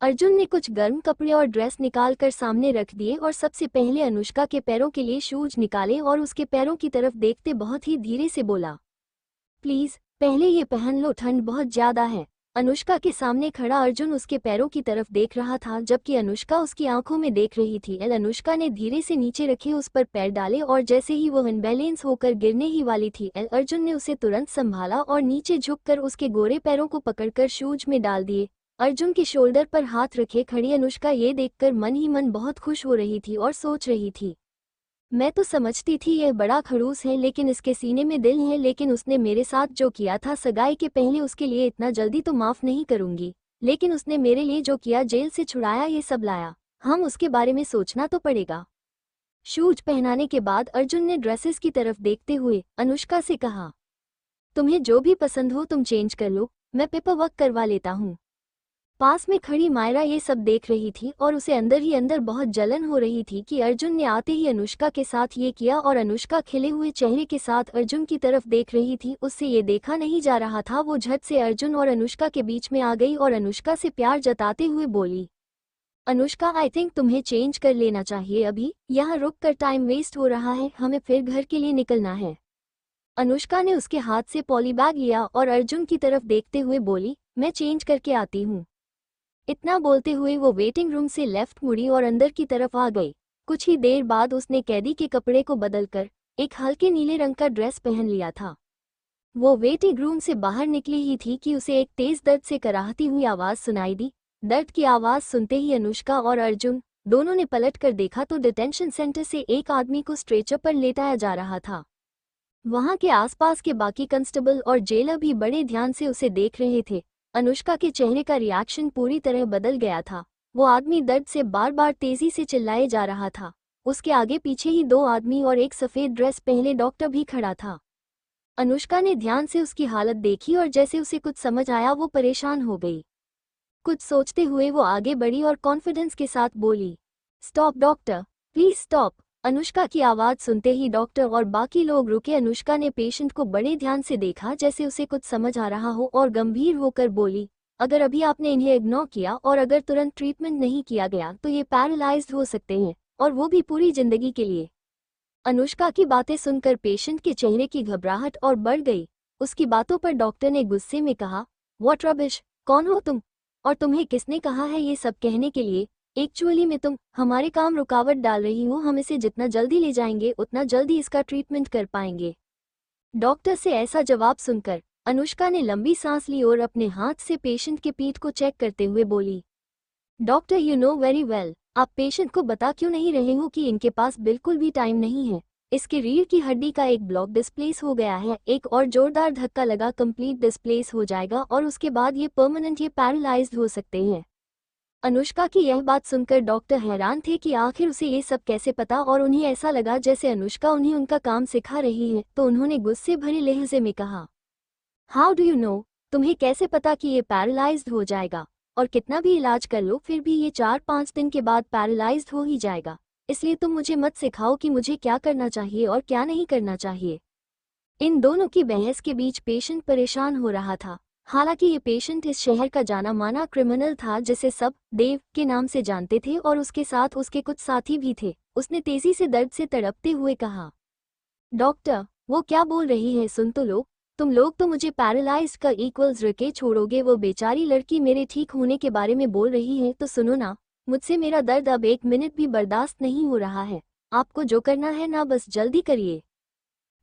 Speaker 1: अर्जुन ने कुछ गर्म कपड़े और ड्रेस निकाल कर सामने रख दिए और सबसे पहले अनुष्का के पैरों के लिए शूज निकाले और उसके पैरों की तरफ देखते बहुत ही धीरे से बोला, प्लीज पहले ये पहन लो, ठंड बहुत ज्यादा है। अनुष्का के सामने खड़ा अर्जुन उसके पैरों की तरफ देख रहा था, जबकि अनुष्का उसकी आंखों में देख रही थी। अनुष्का ने धीरे से नीचे रखे उस पर पैर डाले और जैसे ही वो अनबैलेंस होकर गिरने ही वाली थी, अर्जुन ने उसे तुरंत संभाला और नीचे झुककर उसके गोरे पैरों को पकड़कर शूज में डाल दिए। अर्जुन के शोल्डर पर हाथ रखे खड़ी अनुष्का ये देखकर मन ही मन बहुत खुश हो रही थी और सोच रही थी, मैं तो समझती थी यह बड़ा खड़ूस है, लेकिन इसके सीने में दिल है। लेकिन उसने मेरे साथ जो किया था सगाई के पहले, उसके लिए इतना जल्दी तो माफ नहीं करूंगी। लेकिन उसने मेरे लिए जो किया, जेल से छुड़ाया, ये सब लाया, हम उसके बारे में सोचना तो पड़ेगा। शूज पहनाने के बाद अर्जुन ने ड्रेसेस की तरफ देखते हुए अनुष्का से कहा, तुम्हें जो भी पसंद हो तुम चेंज कर लो, मैं पेपर वर्क करवा लेता हूँ। पास में खड़ी मायरा ये सब देख रही थी और उसे अंदर ही अंदर बहुत जलन हो रही थी कि अर्जुन ने आते ही अनुष्का के साथ ये किया, और अनुष्का खिले हुए चेहरे के साथ अर्जुन की तरफ देख रही थी। उससे ये देखा नहीं जा रहा था। वो झट से अर्जुन और अनुष्का के बीच में आ गई और अनुष्का से प्यार जताते हुए बोली, अनुष्का आई थिंक तुम्हें चेंज कर लेना चाहिए, अभी यहाँ रुक कर टाइम वेस्ट हो रहा है, हमें फिर घर के लिए निकलना है। अनुष्का ने उसके हाथ से पॉलीबैग लिया और अर्जुन की तरफ देखते हुए बोली, मैं चेंज करके आती हूँ। इतना बोलते हुए वो वेटिंग रूम से लेफ्ट मुड़ी और अंदर की तरफ आ गई। कुछ ही देर बाद उसने कैदी के कपड़े को बदलकर एक हल्के नीले रंग का ड्रेस पहन लिया था। वो वेटिंग रूम से बाहर निकली ही थी कि उसे एक तेज दर्द से कराहती हुई आवाज सुनाई दी। दर्द की आवाज सुनते ही अनुष्का और अर्जुन दोनों ने पलट कर देखा तो डिटेंशन सेंटर से एक आदमी को स्ट्रेचर पर लेटाया जा रहा था। वहां के आसपास के बाकी कांस्टेबल और जेलर भी बड़े ध्यान से उसे देख रहे थे। अनुष्का के चेहरे का रिएक्शन पूरी तरह बदल गया था। वो आदमी दर्द से बार बार तेजी से चिल्लाए जा रहा था। उसके आगे पीछे ही दो आदमी और एक सफेद ड्रेस पहने डॉक्टर भी खड़ा था। अनुष्का ने ध्यान से उसकी हालत देखी और जैसे उसे कुछ समझ आया वो परेशान हो गई। कुछ सोचते हुए वो आगे बढ़ी और कॉन्फिडेंस के साथ बोली, stop doctor, please stop. Anushka की आवाज सुनते ही डॉक्टर और बाकी लोग रुके। अनुष्का ने पेशेंट को बड़े ध्यान से देखा जैसे उसे कुछ समझ आ रहा हो और गंभीर होकर बोली, अगर अभी आपने इन्हें इग्नोर किया और अगर तुरंत ट्रीटमेंट नहीं किया गया तो ये पैरालाइज्ड हो सकते हैं, और वो भी पूरी जिंदगी के लिए। अनुष्का की बातें सुनकर पेशेंट के चेहरे की घबराहट और बढ़ गई। उसकी बातों पर डॉक्टर ने गुस्से में कहा, व्हाट रबिश, कौन हो तुम और तुम्हें किसने कहा है ये सब कहने के लिए? एक्चुअली में तुम हमारे काम रुकावट डाल रही हो। हम इसे जितना जल्दी ले जाएंगे उतना जल्दी इसका ट्रीटमेंट कर पाएंगे। डॉक्टर से ऐसा जवाब सुनकर अनुष्का ने लंबी सांस ली और अपने हाथ से पेशेंट के पीठ को चेक करते हुए बोली, doctor you know very well, आप पेशेंट को बता क्यों नहीं रहे हो कि इनके पास बिल्कुल भी टाइम नहीं है। इसके रीढ़ की हड्डी का एक ब्लॉक डिस्प्लेस हो गया है। एक और जोरदार धक्का लगा कंप्लीट डिस्प्लेस हो जाएगा और उसके बाद ये परमानेंट ये पैरालाइज्ड हो सकते हैं। अनुष्का की यह बात सुनकर डॉक्टर हैरान थे कि आखिर उसे ये सब कैसे पता, और उन्हें ऐसा लगा जैसे अनुष्का उन्हें उनका काम सिखा रही है। तो उन्होंने गुस्से भरे लहजे में कहा, हाउ डू यू नो, तुम्हें कैसे पता कि ये पैरालाइज्ड हो जाएगा? और कितना भी इलाज कर लो फिर भी ये 4-5 दिन के बाद पैरालाइज्ड हो ही जाएगा। इसलिए तुम मुझे मत सिखाओ कि मुझे क्या करना चाहिए और क्या नहीं करना चाहिए। इन दोनों की बहस के बीच पेशेंट परेशान हो रहा था। हालांकि ये पेशेंट इस शहर का जाना माना क्रिमिनल था जिसे सब देव के नाम से जानते थे और उसके साथ उसके कुछ साथी भी थे। उसने तेजी से दर्द से तड़पते हुए कहा, डॉक्टर वो क्या बोल रही है, सुन तो लो। तुम लोग तो मुझे पैरालाइज्ड का इक्वल्स रखे छोड़ोगे। वो बेचारी लड़की मेरे ठीक होने के बारे में बोल रही है। तो सुनो ना, मुझसे मेरा दर्द अब 1 मिनट भी बर्दाश्त नहीं हो रहा है। आपको जो करना है ना बस जल्दी करिए।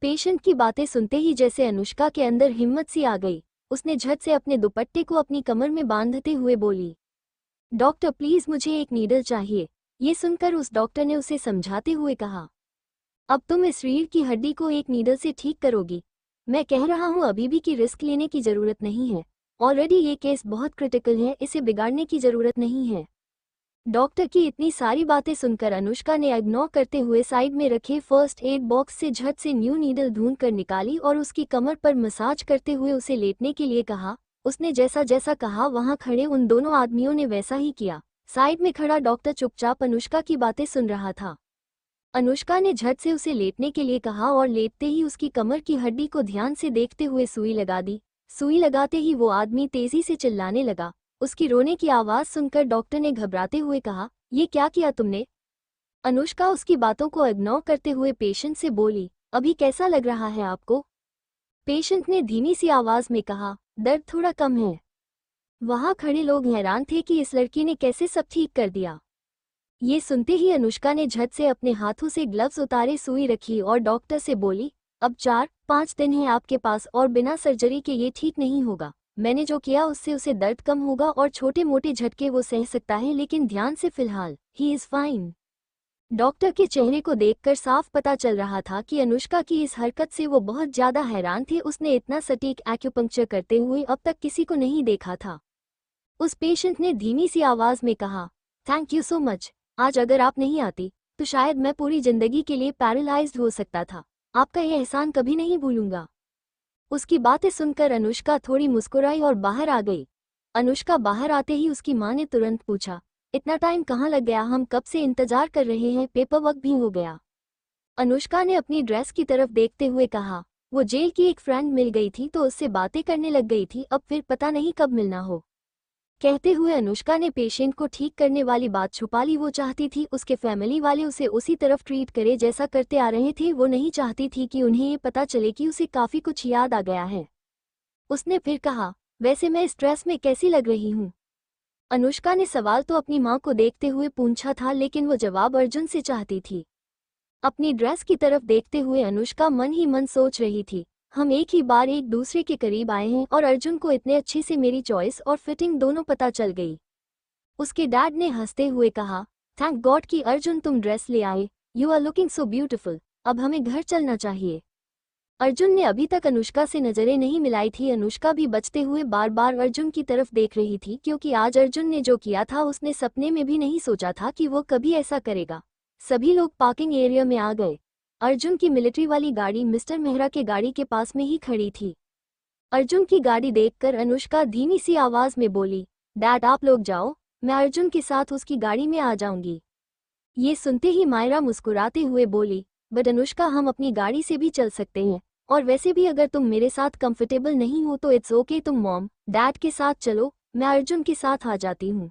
Speaker 1: पेशेंट की बातें सुनते ही जैसे अनुष्का के अंदर हिम्मत सी आ गई। उसने झट से अपने दुपट्टे को अपनी कमर में बांधते हुए बोली, डॉक्टर प्लीज मुझे एक नीडल चाहिए। ये सुनकर उस डॉक्टर ने उसे समझाते हुए कहा, अब तुम इस रीढ़ की हड्डी को एक नीडल से ठीक करोगी। मैं कह रहा हूँ अभी भी की रिस्क लेने की जरूरत नहीं है। ऑलरेडी ये केस बहुत क्रिटिकल है, इसे बिगाड़ने की जरूरत नहीं है। डॉक्टर की इतनी सारी बातें सुनकर अनुष्का ने इग्नोर करते हुए साइड में रखे फर्स्ट एड बॉक्स से झट से न्यू नीडल ढूंढ कर निकाली और उसकी कमर पर मसाज करते हुए उसे लेटने के लिए कहा। उसने जैसा जैसा कहा वहां खड़े उन दोनों आदमियों ने वैसा ही किया। साइड में खड़ा डॉक्टर चुपचाप अनुष्का की बातें सुन रहा था। अनुष्का ने झट से उसे लेटने के लिए कहा और लेटते ही उसकी कमर की हड्डी को ध्यान से देखते हुए सुई लगा दी। सुई लगाते ही वो आदमी तेजी से चिल्लाने लगा। उसकी रोने की आवाज सुनकर डॉक्टर ने घबराते हुए कहा, ये क्या किया तुमने? अनुष्का उसकी बातों को इग्नोर करते हुए पेशेंट से बोली, अभी कैसा लग रहा है आपको? पेशेंट ने धीमी सी आवाज में कहा, दर्द थोड़ा कम है। वहां खड़े लोग हैरान थे कि इस लड़की ने कैसे सब ठीक कर दिया। ये सुनते ही अनुष्का ने झट से अपने हाथों से ग्लव्स उतारे, सुई रखी और डॉक्टर से बोली, अब 4-5 दिन है आपके पास और बिना सर्जरी के ये ठीक नहीं होगा। मैंने जो किया उससे उसे दर्द कम होगा और छोटे मोटे झटके वो सह सकता है, लेकिन ध्यान से फिलहाल ही इज फाइन। डॉक्टर के चेहरे को देखकर साफ पता चल रहा था कि अनुष्का की इस हरकत से वो बहुत ज्यादा हैरान थे। उसने इतना सटीक एक्यूपंक्चर करते हुए अब तक किसी को नहीं देखा था। उस पेशेंट ने धीमी सी आवाज में कहा, थैंक यू सो मच। आज अगर आप नहीं आती तो शायद मैं पूरी जिंदगी के लिए पैरालाइज्ड हो सकता था। आपका यह एहसान कभी नहीं भूलूंगा। उसकी बातें सुनकर अनुष्का थोड़ी मुस्कुराई और बाहर आ गई। अनुष्का बाहर आते ही उसकी माँ ने तुरंत पूछा, इतना टाइम कहाँ लग गया, हम कब से इंतजार कर रहे हैं, पेपर वर्क भी हो गया। अनुष्का ने अपनी ड्रेस की तरफ देखते हुए कहा, वो जेल की एक फ्रेंड मिल गई थी तो उससे बातें करने लग गई थी, अब फिर पता नहीं कब मिलना हो। कहते हुए अनुष्का ने पेशेंट को ठीक करने वाली बात छुपा ली। वो चाहती थी उसके फैमिली वाले उसे उसी तरफ ट्रीट करे जैसा करते आ रहे थे। वो नहीं चाहती थी कि उन्हें ये पता चले कि उसे काफी कुछ याद आ गया है। उसने फिर कहा, वैसे मैं इस ड्रेस में कैसी लग रही हूँ? अनुष्का ने सवाल तो अपनी माँ को देखते हुए पूछा था, लेकिन वो जवाब अर्जुन से चाहती थी। अपनी ड्रेस की तरफ देखते हुए अनुष्का मन ही मन सोच रही थी, हम एक ही बार एक दूसरे के करीब आए हैं और अर्जुन को इतने अच्छे से मेरी चॉइस और फिटिंग दोनों पता चल गई। उसके डैड ने हंसते हुए कहा, थैंक गॉड कि अर्जुन तुम ड्रेस ले आए, you are looking so beautiful, अब हमें घर चलना चाहिए। अर्जुन ने अभी तक अनुष्का से नजरें नहीं मिलाई थी। अनुष्का भी बचते हुए बार बार अर्जुन की तरफ देख रही थी, क्योंकि आज अर्जुन ने जो किया था उसने सपने में भी नहीं सोचा था कि वो कभी ऐसा करेगा। सभी लोग पार्किंग एरिया में आ गए। अर्जुन की मिलिट्री वाली गाड़ी मिस्टर मेहरा के गाड़ी के पास में ही खड़ी थी। अर्जुन की गाड़ी देखकर अनुष्का धीमी सी आवाज में बोली, डैड आप लोग जाओ, मैं अर्जुन के साथ उसकी गाड़ी में आ जाऊंगी। ये सुनते ही मायरा मुस्कुराते हुए बोली, बट अनुष्का हम अपनी गाड़ी से भी चल सकते हैं, और वैसे भी अगर तुम मेरे साथ कंफर्टेबल नहीं हो तो इट्स ओके, तुम मॉम डैड के साथ चलो, मैं अर्जुन के साथ आ जाती हूँ।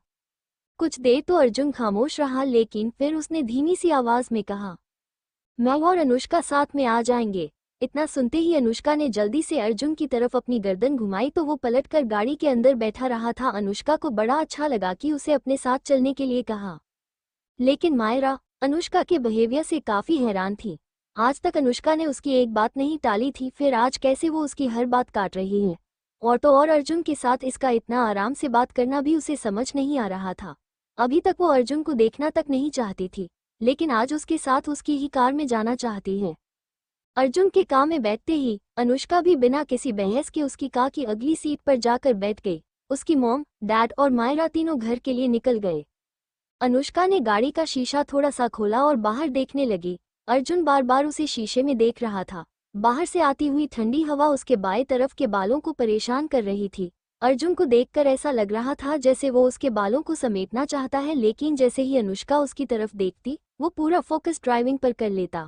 Speaker 1: कुछ देर तो अर्जुन खामोश रहा, लेकिन फिर उसने धीमी सी आवाज में कहा, मैं और अनुष्का साथ में आ जाएंगे। इतना सुनते ही अनुष्का ने जल्दी से अर्जुन की तरफ अपनी गर्दन घुमाई तो वो पलटकर गाड़ी के अंदर बैठा रहा था। अनुष्का को बड़ा अच्छा लगा कि उसे अपने साथ चलने के लिए कहा, लेकिन मायरा अनुष्का के बिहेवियर से काफी हैरान थी। आज तक अनुष्का ने उसकी एक बात नहीं टाली थी, फिर आज कैसे वो उसकी हर बात काट रही है। और तो और अर्जुन के साथ इसका इतना आराम से बात करना भी उसे समझ नहीं आ रहा था। अभी तक वो अर्जुन को देखना तक नहीं चाहती थी, लेकिन आज उसके साथ उसकी ही कार में जाना चाहती है। अर्जुन के कार में बैठते ही अनुष्का भी बिना किसी बहस के उसकी कार की अगली सीट पर जाकर बैठ गई। उसकी मॉम डैड और मायरा तीनों घर के लिए निकल गए। अनुष्का ने गाड़ी का शीशा थोड़ा सा खोला और बाहर देखने लगी। अर्जुन बार बार उसे शीशे में देख रहा था। बाहर से आती हुई ठंडी हवा उसके बाएं तरफ के बालों को परेशान कर रही थी। अर्जुन को देखकर ऐसा लग रहा था जैसे वो उसके बालों को समेटना चाहता है, लेकिन जैसे ही अनुष्का उसकी तरफ देखती वो पूरा फोकस ड्राइविंग पर कर लेता।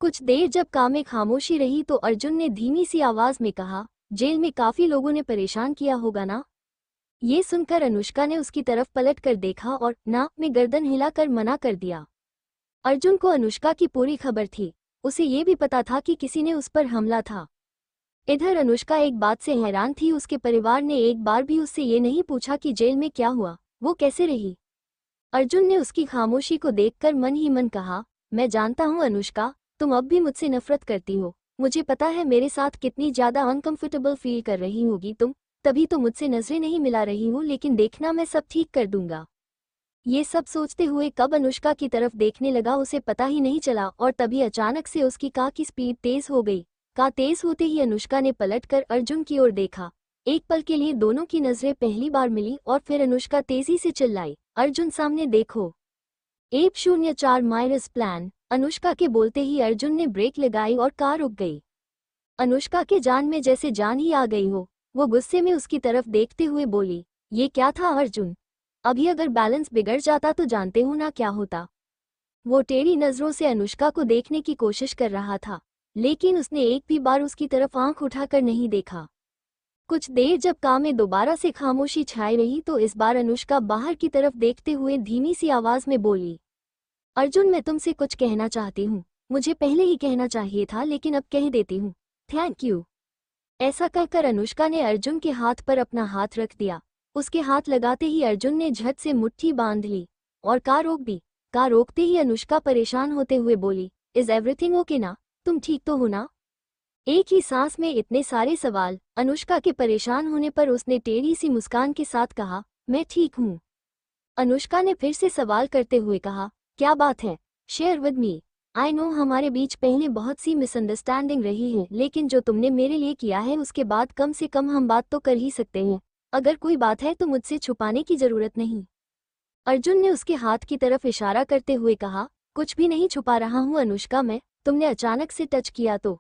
Speaker 1: कुछ देर जब कार में खामोशी रही तो अर्जुन ने धीमी सी आवाज में कहा, जेल में काफी लोगों ने परेशान किया होगा ना? ये सुनकर अनुष्का ने उसकी तरफ पलट कर देखा और ना में गर्दन हिलाकर मना कर दिया। अर्जुन को अनुष्का की पूरी खबर थी। उसे ये भी पता था कि किसी ने उस पर हमला था। इधर अनुष्का एक बात से हैरान थी, उसके परिवार ने एक बार भी उससे ये नहीं पूछा कि जेल में क्या हुआ, वो कैसे रही। अर्जुन ने उसकी खामोशी को देखकर मन ही मन कहा, मैं जानता हूँ अनुष्का, तुम अब भी मुझसे नफरत करती हो। मुझे पता है मेरे साथ कितनी ज्यादा अनकंफर्टेबल फील कर रही होगी तुम, तभी तो मुझसे नजरें नहीं मिला रही हूँ, लेकिन देखना मैं सब ठीक कर दूंगा। ये सब सोचते हुए कब अनुष्का की तरफ देखने लगा उसे पता ही नहीं चला, और तभी अचानक से उसकी कार की स्पीड तेज हो गई। कार तेज होते ही अनुष्का ने पलटकर अर्जुन की ओर देखा। एक पल के लिए दोनों की नजरें पहली बार मिली और फिर अनुष्का तेजी से चिल्लाई, अर्जुन सामने देखो। 104 माइल्स प्लान। अनुष्का के बोलते ही अर्जुन ने ब्रेक लगाई और कार रुक गई। अनुष्का के जान में जैसे जान ही आ गई हो। वो गुस्से में उसकी तरफ देखते हुए बोली, ये क्या था अर्जुन? अभी अगर बैलेंस बिगड़ जाता तो जानते हो ना क्या होता। वो टेढ़ी नजरों से अनुष्का को देखने की कोशिश कर रहा था, लेकिन उसने एक भी बार उसकी तरफ आंख उठाकर नहीं देखा। कुछ देर जब कार में दोबारा से खामोशी छाई रही तो इस बार अनुष्का बाहर की तरफ देखते हुए धीमी सी आवाज में बोली, अर्जुन मैं तुमसे कुछ कहना चाहती हूँ। मुझे पहले ही कहना चाहिए था, लेकिन अब कह देती हूँ। Thank you. ऐसा कहकर अनुष्का ने अर्जुन के हाथ पर अपना हाथ रख दिया। उसके हाथ लगाते ही अर्जुन ने झट से मुट्ठी बांध ली और कार रोक दी। कार रोकते ही अनुष्का परेशान होते हुए बोली, इज एवरीथिंग ओके ना? तुम ठीक तो हो ना? एक ही सांस में इतने सारे सवाल। अनुष्का के परेशान होने पर उसने टेढ़ी सी मुस्कान के साथ कहा, मैं ठीक हूँ। अनुष्का ने फिर से सवाल करते हुए कहा, क्या बात है? Share with me. I know हमारे बीच पहले बहुत सी मिसअंडरस्टैंडिंग रही है, लेकिन जो तुमने मेरे लिए किया है उसके बाद कम से कम हम बात तो कर ही सकते हैं। अगर कोई बात है तो मुझसे छुपाने की जरूरत नहीं। अर्जुन ने उसके हाथ की तरफ इशारा करते हुए कहा, कुछ भी नहीं छुपा रहा हूँ अनुष्का मैं, तुमने अचानक से टच किया तो।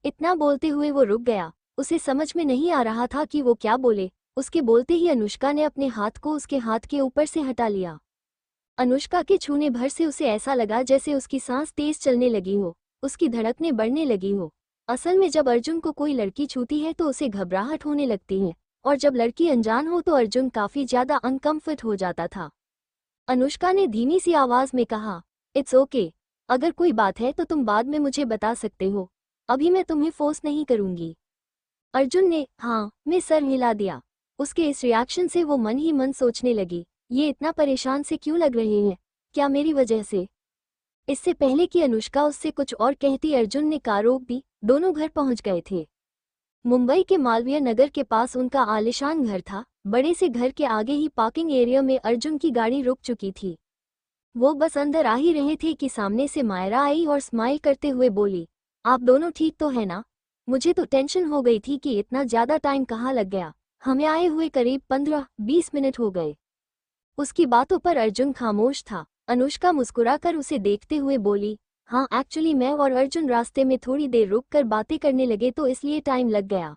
Speaker 1: इतना बोलते हुए वो रुक गया। उसे समझ में नहीं आ रहा था कि वो क्या बोले। उसके बोलते ही अनुष्का ने अपने हाथ को उसके हाथ के ऊपर से हटा लिया। अनुष्का के छूने भर से उसे ऐसा लगा जैसे उसकी सांस तेज चलने लगी हो, उसकी धड़कनें बढ़ने लगी हो। असल में जब अर्जुन को कोई लड़की छूती है तो उसे घबराहट होने लगती है, और जब लड़की अनजान हो तो अर्जुन काफी ज्यादा अनकंफर्ट हो जाता था। अनुष्का ने धीमी सी आवाज में कहा, इट्स ओके, अगर कोई बात है तो तुम बाद में मुझे बता सकते हो, अभी मैं तुम्हें फोर्स नहीं करूंगी। अर्जुन ने हाँ में सर हिला दिया। उसके इस रिएक्शन से वो मन ही मन सोचने लगी, ये इतना परेशान से क्यों लग रहे हैं, क्या मेरी वजह से? इससे पहले कि अनुष्का उससे कुछ और कहती अर्जुन ने कार रोक दी। दोनों घर पहुंच गए थे। मुंबई के मालवीय नगर के पास उनका आलीशान घर था। बड़े से घर के आगे ही पार्किंग एरिया में अर्जुन की गाड़ी रुक चुकी थी। वो बस अंदर आ ही रहे थे कि सामने से मायरा आई और स्माइल करते हुए बोली, आप दोनों ठीक तो है ना? मुझे तो टेंशन हो गई थी कि इतना ज्यादा टाइम कहाँ लग गया, हमें आए हुए करीब 15-20 मिनट हो गए। उसकी बातों पर अर्जुन खामोश था। अनुष्का मुस्कुराकर उसे देखते हुए बोली, हाँ एक्चुअली मैं और अर्जुन रास्ते में थोड़ी देर रुक कर बातें करने लगे तो इसलिए टाइम लग गया।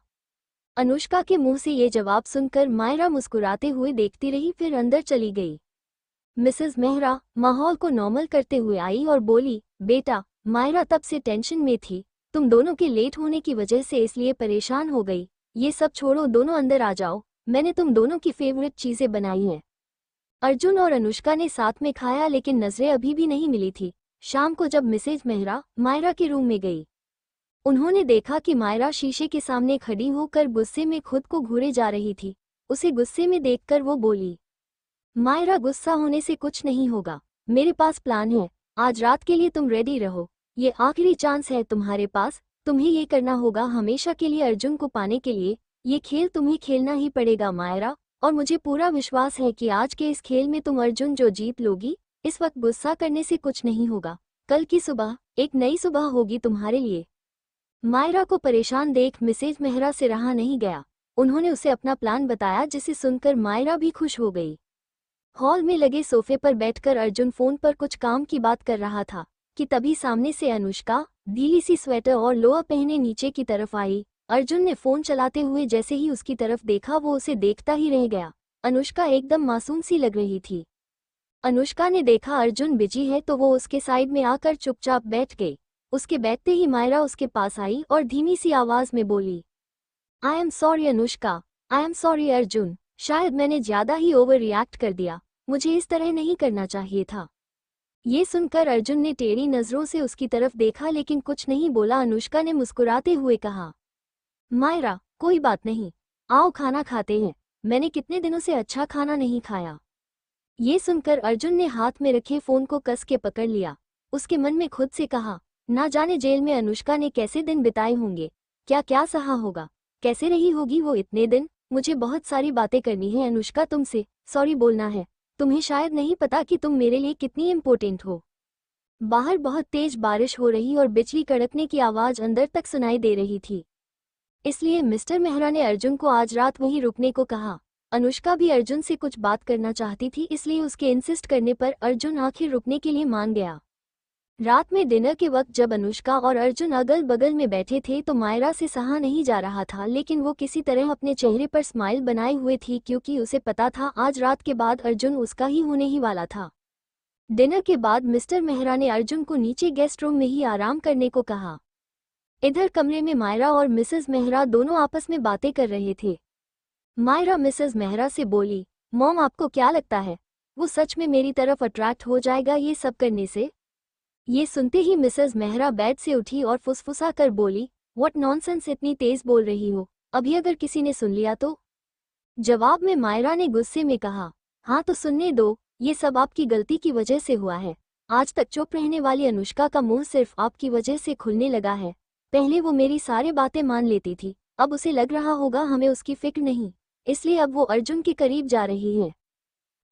Speaker 1: अनुष्का के मुंह से ये जवाब सुनकर मायरा मुस्कुराते हुए देखती रही, फिर अंदर चली गई। मिसेस मेहरा माहौल को नॉर्मल करते हुए आई और बोली, बेटा, मायरा तब से टेंशन में थी, तुम दोनों के लेट होने की वजह से इसलिए परेशान हो गई। ये सब छोड़ो, दोनों अंदर आ जाओ, मैंने तुम दोनों की फेवरेट चीजें बनाई हैं। अर्जुन और अनुष्का ने साथ में खाया लेकिन नजरें अभी भी नहीं मिली थी। शाम को जब मिसेज मेहरा मायरा के रूम में गई, उन्होंने देखा कि मायरा शीशे के सामने खड़ी होकर गुस्से में खुद को घूरे जा रही थी। उसे गुस्से में देखकर वो बोली, मायरा गुस्सा होने से कुछ नहीं होगा, मेरे पास प्लान है, आज रात के लिए तुम रेडी रहो, ये आखिरी चांस है तुम्हारे पास, तुम्हें ये करना होगा हमेशा के लिए अर्जुन को पाने के लिए, ये खेल तुम्हें खेलना ही पड़ेगा मायरा, और मुझे पूरा विश्वास है कि आज के इस खेल में तुम अर्जुन जो जीत लोगी। इस वक्त गुस्सा करने से कुछ नहीं होगा, कल की सुबह एक नई सुबह होगी तुम्हारे लिए। मायरा को परेशान देख मिसेज मेहरा से रहा नहीं गया। उन्होंने उसे अपना प्लान बताया जिसे सुनकर मायरा भी खुश हो गई। हॉल में लगे सोफे पर बैठकर अर्जुन फोन पर कुछ काम की बात कर रहा था कि तभी सामने से अनुष्का ढीली सी स्वेटर और लोअर पहने नीचे की तरफ आई। अर्जुन ने फोन चलाते हुए जैसे ही उसकी तरफ देखा वो उसे देखता ही रह गया। अनुष्का एकदम मासूम सी लग रही थी। अनुष्का ने देखा अर्जुन बिजी है तो वो उसके साइड में आकर चुपचाप बैठ गई। उसके बैठते ही मायरा उसके पास आई और धीमी सी आवाज में बोली, I am sorry Anushka, I am sorry Arjun, शायद मैंने ज्यादा ही ओवर रिएक्ट कर दिया, मुझे इस तरह नहीं करना चाहिए था। ये सुनकर अर्जुन ने टेढ़ी नजरों से उसकी तरफ देखा लेकिन कुछ नहीं बोला। अनुष्का ने मुस्कुराते हुए कहा, मायरा कोई बात नहीं, आओ खाना खाते हैं, मैंने कितने दिनों से अच्छा खाना नहीं खाया। ये सुनकर अर्जुन ने हाथ में रखे फोन को कस के पकड़ लिया। उसके मन में खुद से कहा, ना जाने जेल में अनुष्का ने कैसे दिन बिताए होंगे, क्या क्या सहा होगा, कैसे रही होगी वो इतने दिन। मुझे बहुत सारी बातें करनी है अनुष्का, तुमसे सॉरी बोलना है, तुम्हें शायद नहीं पता कि तुम मेरे लिए कितनी इम्पोर्टेंट हो। बाहर बहुत तेज बारिश हो रही और बिजली कड़कने की आवाज अंदर तक सुनाई दे रही थी, इसलिए मिस्टर मेहरा ने अर्जुन को आज रात वहीं रुकने को कहा। अनुष्का भी अर्जुन से कुछ बात करना चाहती थी, इसलिए उसके इंसिस्ट करने पर अर्जुन आखिर रुकने के लिए मान गया। रात में डिनर के वक्त जब अनुष्का और अर्जुन अगल बगल में बैठे थे तो मायरा से सहा नहीं जा रहा था, लेकिन वो किसी तरह अपने चेहरे पर स्माइल बनाए हुए थी क्योंकि उसे पता था आज रात के बाद अर्जुन उसका ही होने ही वाला था। डिनर के बाद मिस्टर मेहरा ने अर्जुन को नीचे गेस्ट रूम में ही आराम करने को कहा। इधर कमरे में मायरा और मिसेस मेहरा दोनों आपस में बातें कर रहे थे। मायरा मिसेस मेहरा से बोली, मॉम आपको क्या लगता है वो सच में मेरी तरफ अट्रैक्ट हो जाएगा ये सब करने से? ये सुनते ही मिसेस मेहरा बेड से उठी और फुसफुसा कर बोली, व्हाट नॉनसेंस, इतनी तेज बोल रही हो, अभी अगर किसी ने सुन लिया तो? जवाब में मायरा ने गुस्से में कहा, हाँ तो सुनने दो, ये सब आपकी गलती की वजह से हुआ है। आज तक चुप रहने वाली अनुष्का का मुंह सिर्फ आपकी वजह से खुलने लगा है। पहले वो मेरी सारी बातें मान लेती थी, अब उसे लग रहा होगा हमें उसकी फिक्र नहीं, इसलिए अब वो अर्जुन के करीब जा रही है।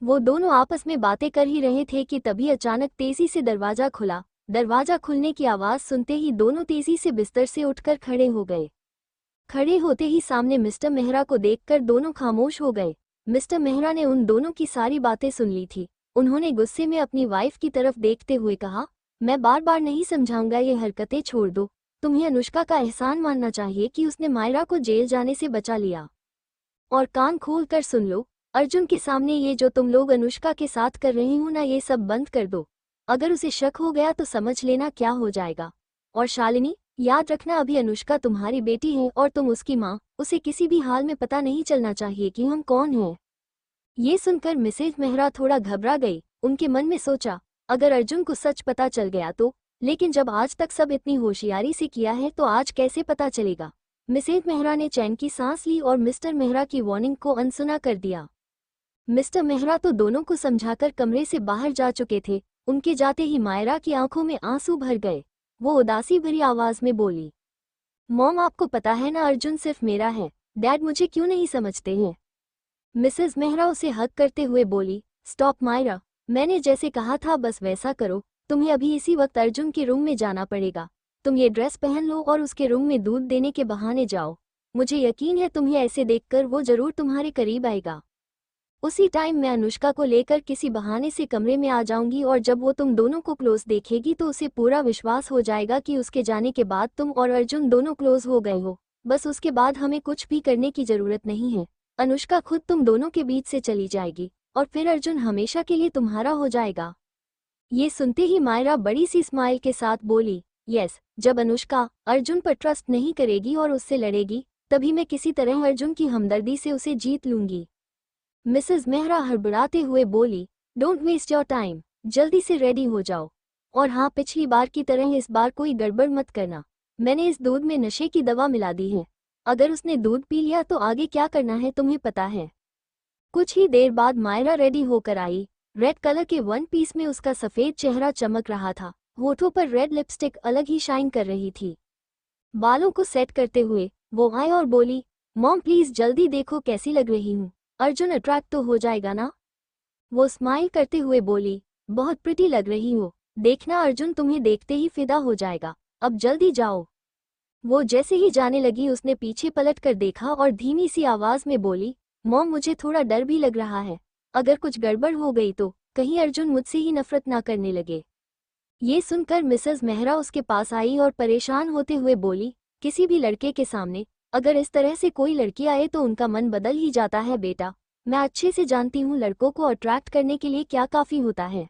Speaker 1: वो दोनों आपस में बातें कर ही रहे थे कि तभी अचानक तेजी से दरवाजा खुला। दरवाजा खुलने की आवाज सुनते ही दोनों तेजी से बिस्तर से उठकर खड़े हो गए। खड़े होते ही सामने मिस्टर मेहरा को देखकर दोनों खामोश हो गए। मिस्टर मेहरा ने उन दोनों की सारी बातें सुन ली थी। उन्होंने गुस्से में अपनी वाइफ की तरफ देखते हुए कहा, मैं बार बार नहीं समझाऊंगा, ये हरकतें छोड़ दो। तुम्हें अनुष्का का एहसान मानना चाहिए कि उसने मायरा को जेल जाने से बचा लिया। और कान खोल कर सुन लो, अर्जुन के सामने ये जो तुम लोग अनुष्का के साथ कर रही हो ना, ये सब बंद कर दो। अगर उसे शक हो गया तो समझ लेना क्या हो जाएगा। और शालिनी, याद रखना अभी अनुष्का तुम्हारी बेटी है और तुम उसकी माँ, उसे किसी भी हाल में पता नहीं चलना चाहिए कि हम कौन हैं। ये सुनकर मिसेज मेहरा थोड़ा घबरा गई। उनके मन में सोचा, अगर अर्जुन को सच पता चल गया तो, लेकिन जब आज तक सब इतनी होशियारी से किया है तो आज कैसे पता चलेगा। मिसेज मेहरा ने चैन की सांस ली और मिस्टर मेहरा की वार्निंग को अनसुना कर दिया। मिस्टर मेहरा तो दोनों को समझाकर कमरे से बाहर जा चुके थे। उनके जाते ही मायरा की आंखों में आंसू भर गए। वो उदासी भरी आवाज में बोली, मॉम आपको पता है ना अर्जुन सिर्फ मेरा है, डैड मुझे क्यों नहीं समझते हैं। मिसेज मेहरा उसे हक करते हुए बोली, स्टॉप मायरा, मैंने जैसे कहा था बस वैसा करो। तुम्हें अभी इसी वक्त अर्जुन के रूम में जाना पड़ेगा। तुम ये ड्रेस पहन लो और उसके रूम में दूध देने के बहाने जाओ। मुझे यकीन है तुम्हें ऐसे देखकर वो जरूर तुम्हारे करीब आएगा। उसी टाइम मैं अनुष्का को लेकर किसी बहाने से कमरे में आ जाऊंगी और जब वो तुम दोनों को क्लोज देखेगी तो उसे पूरा विश्वास हो जाएगा कि उसके जाने के बाद तुम और अर्जुन दोनों क्लोज हो गए हो। बस उसके बाद हमें कुछ भी करने की जरूरत नहीं है। अनुष्का खुद तुम दोनों के बीच से चली जाएगी और फिर अर्जुन हमेशा के लिए तुम्हारा हो जाएगा। ये सुनते ही मायरा बड़ी सी स्माइल के साथ बोली, यस, जब अनुष्का अर्जुन पर ट्रस्ट नहीं करेगी और उससे लड़ेगी तभी मैं किसी तरह अर्जुन की हमदर्दी से उसे जीत लूंगी। मिसेज मेहरा हड़बड़ाते हुए बोली, डोंट वेस्ट योर टाइम, जल्दी से रेडी हो जाओ। और हाँ, पिछली बार की तरह इस बार कोई गड़बड़ मत करना। मैंने इस दूध में नशे की दवा मिला दी है। अगर उसने दूध पी लिया तो आगे क्या करना है तुम्हें पता है। कुछ ही देर बाद मायरा रेडी होकर आई। रेड कलर के वन पीस में उसका सफेद चेहरा चमक रहा था। होठों पर रेड लिपस्टिक अलग ही शाइन कर रही थी। बालों को सेट करते हुए वो आई और बोली, मॉम प्लीज जल्दी देखो कैसी लग रही हूँ। अर्जुन अट्रैक्ट तो हो जाएगा ना। वो स्माइल करते हुए बोली, बहुत प्रिटी लग रही हो, देखना अर्जुन तुम्हें देखते ही फिदा हो जाएगा। अब जल्दी जाओ। वो जैसे ही जाने लगी उसने पीछे पलट कर देखा और धीमी सी आवाज में बोली, मॉम मुझे थोड़ा डर भी लग रहा है। अगर कुछ गड़बड़ हो गई तो कहीं अर्जुन मुझसे ही नफरत ना करने लगे। ये सुनकर मिसेज मेहरा उसके पास आई और परेशान होते हुए बोली, किसी भी लड़के के सामने अगर इस तरह से कोई लड़की आए तो उनका मन बदल ही जाता है बेटा। मैं अच्छे से जानती हूँ लड़कों को अट्रैक्ट करने के लिए क्या काफी होता है।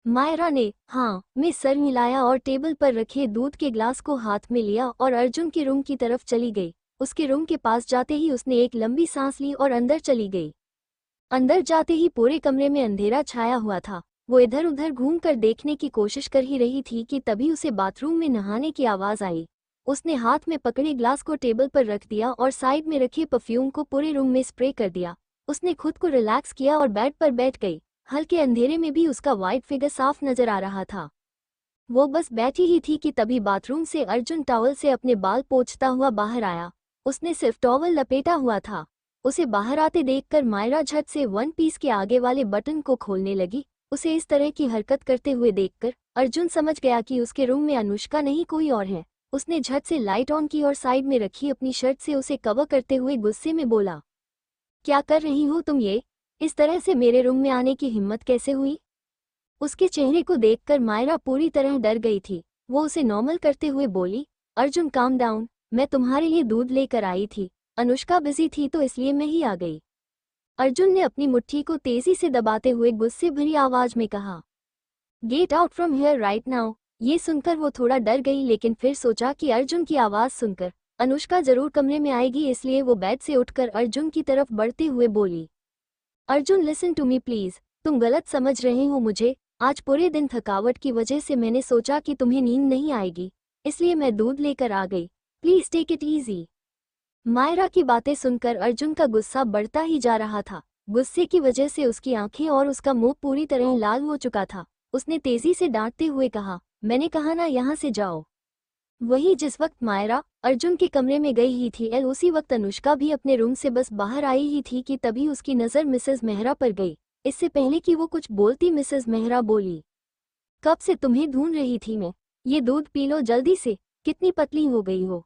Speaker 1: मायरा ने हाँ में सर हिलाया और टेबल पर रखे दूध के ग्लास को हाथ में लिया और अर्जुन के रूम की तरफ चली गई। उसके रूम के पास जाते ही उसने एक लंबी सांस ली और अंदर चली गई। अंदर जाते ही पूरे कमरे में अंधेरा छाया हुआ था। वो इधर उधर घूमकर देखने की कोशिश कर ही रही थी कि तभी उसे बाथरूम में नहाने की आवाज आई। उसने हाथ में पकड़े ग्लास को टेबल पर रख दिया और साइड में रखे परफ्यूम को पूरे रूम में स्प्रे कर दिया। उसने खुद को रिलैक्स किया और बेड पर बैठ गई। हल्के अंधेरे में भी उसका वाइट फिगर साफ नजर आ रहा था। वो बस बैठी ही थी कि तभी बाथरूम से अर्जुन टॉवल से अपने बाल पोंछता हुआ बाहर आया। उसने सिर्फ टॉवल लपेटा हुआ था। उसे बाहर आते देखकर मायरा झट से वन पीस के आगे वाले बटन को खोलने लगी। उसे इस तरह की हरकत करते हुए देखकर अर्जुन समझ गया कि उसके रूम में अनुष्का नहीं कोई और है। उसने झट से लाइट ऑन की और साइड में रखी अपनी शर्ट से उसे कवर करते हुए गुस्से में बोला, क्या कर रही हो तुम ये? इस तरह से मेरे रूम में आने की हिम्मत कैसे हुई? उसके चेहरे को देखकर मायरा पूरी तरह डर गई थी। वो उसे नॉर्मल करते हुए बोली, अर्जुन काम डाउन, मैं तुम्हारे लिए दूध लेकर आई थी। अनुष्का बिजी थी तो इसलिए मैं ही आ गई। अर्जुन ने अपनी मुट्ठी को तेजी से दबाते हुए गुस्से भरी आवाज में कहा, get out from here right now. ये सुनकर वो थोड़ा डर गई लेकिन फिर सोचा कि अर्जुन की आवाज सुनकर अनुष्का जरूर कमरे में आएगी, इसलिए वो बेड से उठकर अर्जुन की तरफ बढ़ते हुए बोली, Arjun listen to me please, तुम गलत समझ रहे हो मुझे। आज पूरे दिन थकावट की वजह से मैंने सोचा कि तुम्हें नींद नहीं आएगी, इसलिए मैं दूध लेकर आ गई। Please take it easy. Myra की बातें सुनकर अर्जुन का गुस्सा बढ़ता ही जा रहा था। गुस्से की वजह से उसकी आंखें और उसका मुंह पूरी तरह लाल हो चुका था। उसने तेजी से डांटते हुए कहा, मैंने कहा ना यहाँ से जाओ। वही जिस वक्त मायरा अर्जुन के कमरे में गई ही थी उसी वक्त अनुष्का भी अपने रूम से बस बाहर आई ही थी कि तभी उसकी नज़र मिसेज मेहरा पर गई। इससे पहले कि वो कुछ बोलती मिसेज मेहरा बोली, कब से तुम्हें ढूंढ रही थी मैं। ये दूध पी लो जल्दी से, कितनी पतली हो गई हो।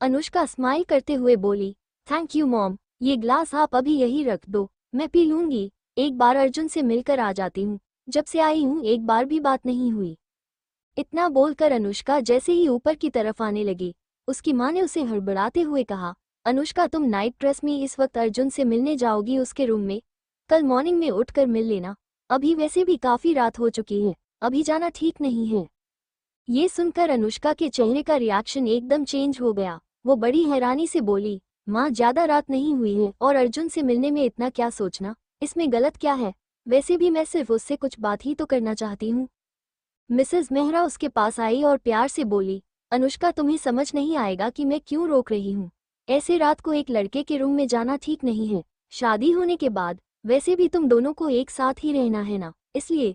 Speaker 1: अनुष्का स्माइल करते हुए बोली, थैंक यू मॉम, ये ग्लास आप अभी यही रख दो, मैं पी लूंगी। एक बार अर्जुन से मिलकर आ जाती हूँ, जब से आई हूँ एक बार भी बात नहीं हुई। इतना बोलकर अनुष्का जैसे ही ऊपर की तरफ आने लगी, उसकी माँ ने उसे हड़बड़ाते हुए कहा, अनुष्का तुम नाइट ड्रेस में इस वक्त अर्जुन से मिलने जाओगी उसके रूम में? कल मॉर्निंग में उठकर मिल लेना। अभी वैसे भी काफी रात हो चुकी है, अभी जाना ठीक नहीं है। ये सुनकर अनुष्का के चेहरे का रिएक्शन एकदम चेंज हो गया। वो बड़ी हैरानी से बोली, माँ ज्यादा रात नहीं हुई है और अर्जुन से मिलने में इतना क्या सोचना, इसमें गलत क्या है? वैसे भी मैं सिर्फ उससे कुछ बात ही तो करना चाहती हूँ। मिसेज मेहरा उसके पास आई और प्यार से बोली, अनुष्का तुम्हें समझ नहीं आएगा कि मैं क्यों रोक रही हूँ। ऐसे रात को एक लड़के के रूम में जाना ठीक नहीं है। शादी होने के बाद वैसे भी तुम दोनों को एक साथ ही रहना है ना, इसलिए।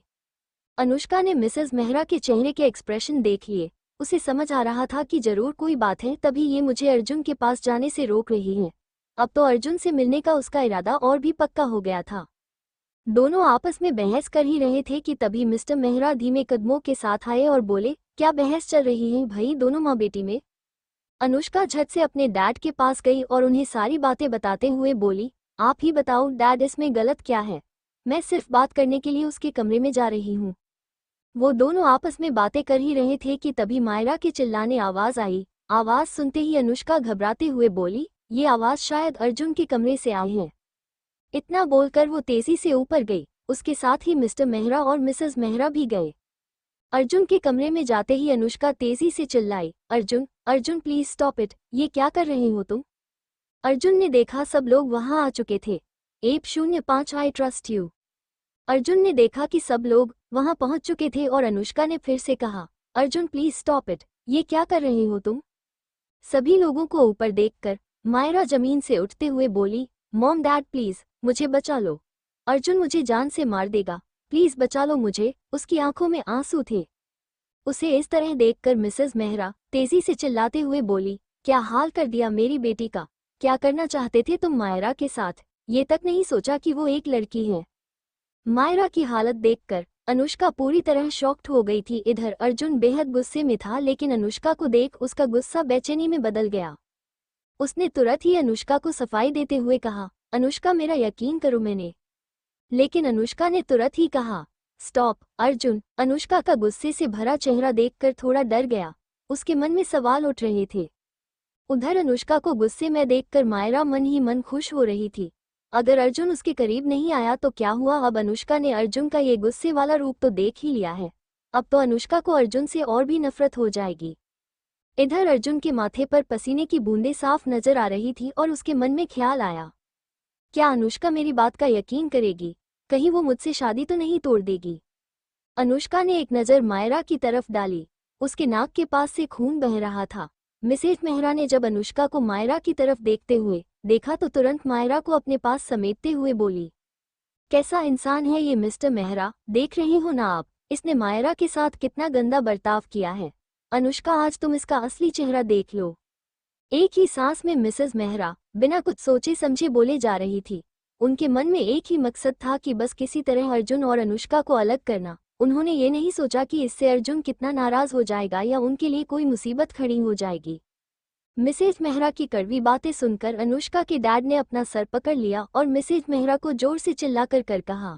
Speaker 1: अनुष्का ने मिसेज मेहरा के चेहरे के एक्सप्रेशन देख लिए। उसे समझ आ रहा था कि जरूर कोई बात है, तभी ये मुझे अर्जुन के पास जाने से रोक रही है। अब तो अर्जुन से मिलने का उसका इरादा और भी पक्का हो गया था। दोनों आपस में बहस कर ही रहे थे कि तभी मिस्टर मेहरा धीमे कदमों के साथ आए और बोले, क्या बहस चल रही है भाई दोनों माँ बेटी में? अनुष्का झट से अपने डैड के पास गई और उन्हें सारी बातें बताते हुए बोली, आप ही बताओ डैड, इसमें गलत क्या है? मैं सिर्फ बात करने के लिए उसके कमरे में जा रही हूँ। वो दोनों आपस में बातें कर ही रहे थे कि तभी मायरा के चिल्लाने आवाज आई। आवाज सुनते ही अनुष्का घबराते हुए बोली, ये आवाज शायद अर्जुन के कमरे से आई है। इतना बोलकर वो तेजी से ऊपर गई। उसके साथ ही मिस्टर मेहरा और मिसेस मेहरा भी गए। अर्जुन के कमरे में जाते ही अनुष्का तेजी से चिल्लाई, Arjun, Arjun please stop it, ये क्या कर रहे हो तुम? अर्जुन ने देखा सब लोग वहां आ चुके थे। 805 आई ट्रस्ट यू। अर्जुन ने देखा कि सब लोग वहां पहुंच चुके थे और अनुष्का ने फिर से कहा, अर्जुन प्लीज स्टॉप इट, ये क्या कर रहे हो तुम? सभी लोगों को ऊपर देखकर मायरा जमीन से उठते हुए बोली, मॉम डैड प्लीज मुझे बचा लो, अर्जुन मुझे जान से मार देगा, प्लीज बचा लो मुझे। उसकी आंखों में आंसू थे। उसे इस तरह देखकर मिसेस मेहरा तेजी से चिल्लाते हुए बोली, क्या हाल कर दिया मेरी बेटी का? क्या करना चाहते थे तुम मायरा के साथ? ये तक नहीं सोचा कि वो एक लड़की है? मायरा की हालत देखकर अनुष्का पूरी तरह शॉक्ड हो गई थी। इधर अर्जुन बेहद गुस्से में था, लेकिन अनुष्का को देख उसका गुस्सा बेचैनी में बदल गया। उसने तुरंत ही अनुष्का को सफाई देते हुए कहा, अनुष्का मेरा यकीन करो मैंने। लेकिन अनुष्का ने तुरंत ही कहा, स्टॉप अर्जुन। अनुष्का का गुस्से से भरा चेहरा देखकर थोड़ा डर गया। उसके मन में सवाल उठ रहे थे। उधर अनुष्का को गुस्से में देखकर मायरा मन ही मन खुश हो रही थी। अगर अर्जुन उसके करीब नहीं आया तो क्या हुआ, अब अनुष्का ने अर्जुन का ये गुस्से वाला रूप तो देख ही लिया है। अब तो अनुष्का को अर्जुन से और भी नफरत हो जाएगी। इधर अर्जुन के माथे पर पसीने की बूंदें साफ नजर आ रही थी और उसके मन में ख्याल आया, क्या अनुष्का मेरी बात का यकीन करेगी? कहीं वो मुझसे शादी तो नहीं तोड़ देगी? अनुष्का ने एक नज़र मायरा की तरफ डाली। उसके नाक के पास से खून बह रहा था। मिसेज मेहरा ने जब अनुष्का को मायरा की तरफ देखते हुए देखा तो तुरंत मायरा को अपने पास समेटते हुए बोली, कैसा इंसान है ये मिस्टर मेहरा, देख रहे हो ना आप, इसने मायरा के साथ कितना गंदा बर्ताव किया है। अनुष्का आज तुम इसका असली चेहरा देख लो। एक ही सांस में मिसेज मेहरा बिना कुछ सोचे समझे बोले जा रही थी। उनके मन में एक ही मकसद था कि बस किसी तरह अर्जुन और अनुष्का को अलग करना। उन्होंने ये नहीं सोचा कि इससे अर्जुन कितना नाराज हो जाएगा या उनके लिए कोई मुसीबत खड़ी हो जाएगी। मिसेज मेहरा की कड़वी बातें सुनकर अनुष्का के डैड ने अपना सर पकड़ लिया और मिसेज मेहरा को जोर से चिल्लाकर कर कहा,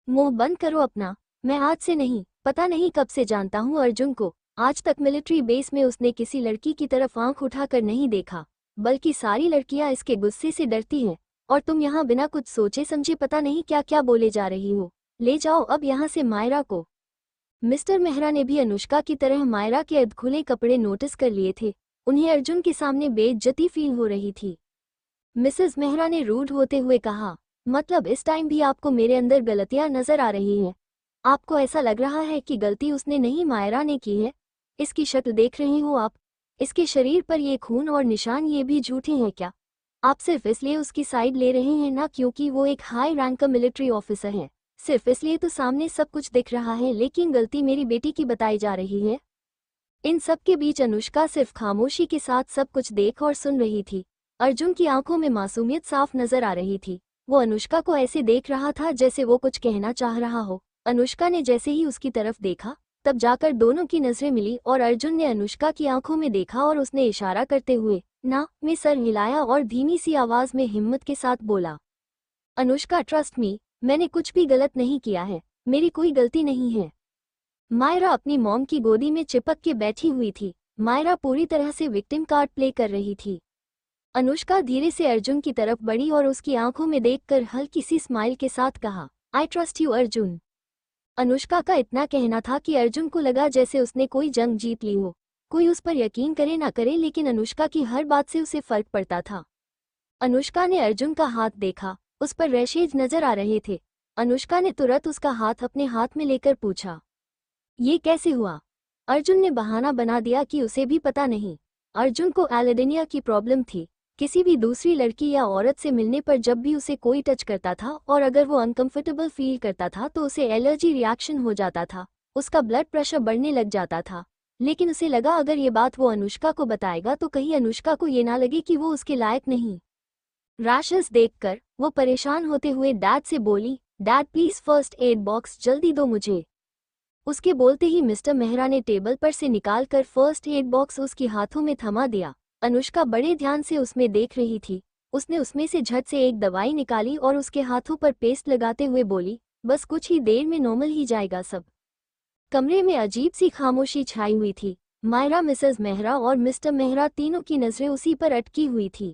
Speaker 1: मुंह बंद करो अपना। मैं आज से नहीं, पता नहीं कब से जानता हूँ अर्जुन को। आज तक मिलिट्री बेस में उसने किसी लड़की की तरफ आंख उठाकर नहीं देखा, बल्कि सारी लड़कियां इसके गुस्से से डरती हैं। और तुम यहाँ बिना कुछ सोचे समझे पता नहीं क्या क्या बोले जा रही हो। ले जाओ अब यहाँ से मायरा को। मिस्टर मेहरा ने भी अनुष्का की तरह मायरा के अधखुले कपड़े नोटिस कर लिए थे। उन्हें अर्जुन के सामने बेइज्जती फील हो रही थी। मिसेस मेहरा ने रूड होते हुए कहा, मतलब इस टाइम भी आपको मेरे अंदर गलतियां नजर आ रही हैं? आपको ऐसा लग रहा है कि गलती उसने नहीं मायरा ने की है? इसकी शक्ल देख रहे हो आप? इसके शरीर पर ये खून और निशान ये भी झूठे हैं क्या? आप सिर्फ इसलिए उसकी साइड ले रहे हैं ना क्योंकि वो एक हाई रैंक का मिलिट्री ऑफिसर है? सिर्फ इसलिए तो सामने सब कुछ दिख रहा है, लेकिन गलती मेरी बेटी की बताई जा रही है। इन सब के बीच अनुष्का सिर्फ खामोशी के साथ सब कुछ देख और सुन रही थी। अर्जुन की आंखों में मासूमियत साफ नजर आ रही थी। वो अनुष्का को ऐसे देख रहा था जैसे वो कुछ कहना चाह रहा हो। अनुष्का ने जैसे ही उसकी तरफ देखा तब जाकर दोनों की नजरें मिली और अर्जुन ने अनुष्का की आंखों में देखा और उसने इशारा करते हुए ना में सर हिलाया और धीमी सी आवाज में हिम्मत के साथ बोला, अनुष्का ट्रस्ट मी, मैंने कुछ भी गलत नहीं किया है, मेरी कोई गलती नहीं है। मायरा अपनी मॉम की गोदी में चिपक के बैठी हुई थी। मायरा पूरी तरह से विक्टिम कार्ड प्ले कर रही थी। अनुष्का धीरे से अर्जुन की तरफ बढ़ी और उसकी आंखों में देखकर हल्की सी स्माइल के साथ कहा, I trust you Arjun. Anushka का इतना कहना था कि अर्जुन को लगा जैसे उसने कोई जंग जीत ली हो। कोई उस पर यकीन करे ना करे, लेकिन अनुष्का की हर बात से उसे फर्क पड़ता था। अनुष्का ने अर्जुन का हाथ देखा, उस पर रैशेज नजर आ रहे थे। अनुष्का ने तुरंत उसका हाथ अपने हाथ में लेकर पूछा, ये कैसे हुआ? अर्जुन ने बहाना बना दिया कि उसे भी पता नहीं। अर्जुन को एलिडेनिया की प्रॉब्लम थी। किसी भी दूसरी लड़की या औरत से मिलने पर जब भी उसे कोई टच करता था और अगर वो अनकंफर्टेबल फील करता था तो उसे एलर्जी रिएक्शन हो जाता था, उसका ब्लड प्रेशर बढ़ने लग जाता था। लेकिन उसे लगा अगर ये बात वो अनुष्का को बताएगा तो कहीं अनुष्का को ये ना लगे कि वो उसके लायक नहीं। रैशेस देखकर वो परेशान होते हुए डैड से बोली, dad please first aid box जल्दी दो मुझे। उसके बोलते ही मिस्टर मेहरा ने टेबल पर से निकालकर फर्स्ट एड बॉक्स उसके हाथों में थमा दिया। अनुष्का बड़े ध्यान से उसमें देख रही थी। उसने उसमें से झट से एक दवाई निकाली और उसके हाथों पर पेस्ट लगाते हुए बोली, बस कुछ ही देर में नॉर्मल ही जाएगा सब। कमरे में अजीब सी खामोशी छाई हुई थी। मायरा, मिसेस मेहरा और मिस्टर मेहरा तीनों की नजरें उसी पर अटकी हुई थी।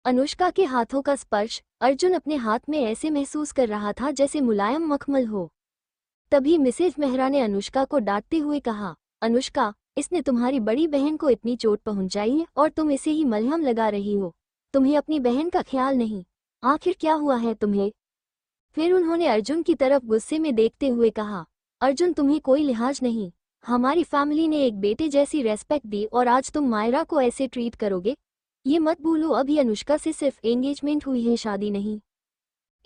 Speaker 1: अनुष्का के हाथों का स्पर्श अर्जुन अपने हाथ में ऐसे महसूस कर रहा था जैसे मुलायम मखमल हो। तभी मिसेज मेहरा ने अनुष्का को डांटते हुए कहा, अनुष्का, इसने तुम्हारी बड़ी बहन को इतनी चोट पहुंचाई है और तुम इसे ही मलहम लगा रही हो। तुम्हें अपनी बहन का ख्याल नहीं। आखिर क्या हुआ है तुम्हें? फिर उन्होंने अर्जुन की तरफ गुस्से में देखते हुए कहा, अर्जुन तुम्हें कोई लिहाज नहीं। हमारी फैमिली ने एक बेटे जैसी रेस्पेक्ट दी और आज तुम मायरा को ऐसे ट्रीट करोगे? ये मत भूलो अभी अनुष्का से सिर्फ एंगेजमेंट हुई है, शादी नहीं।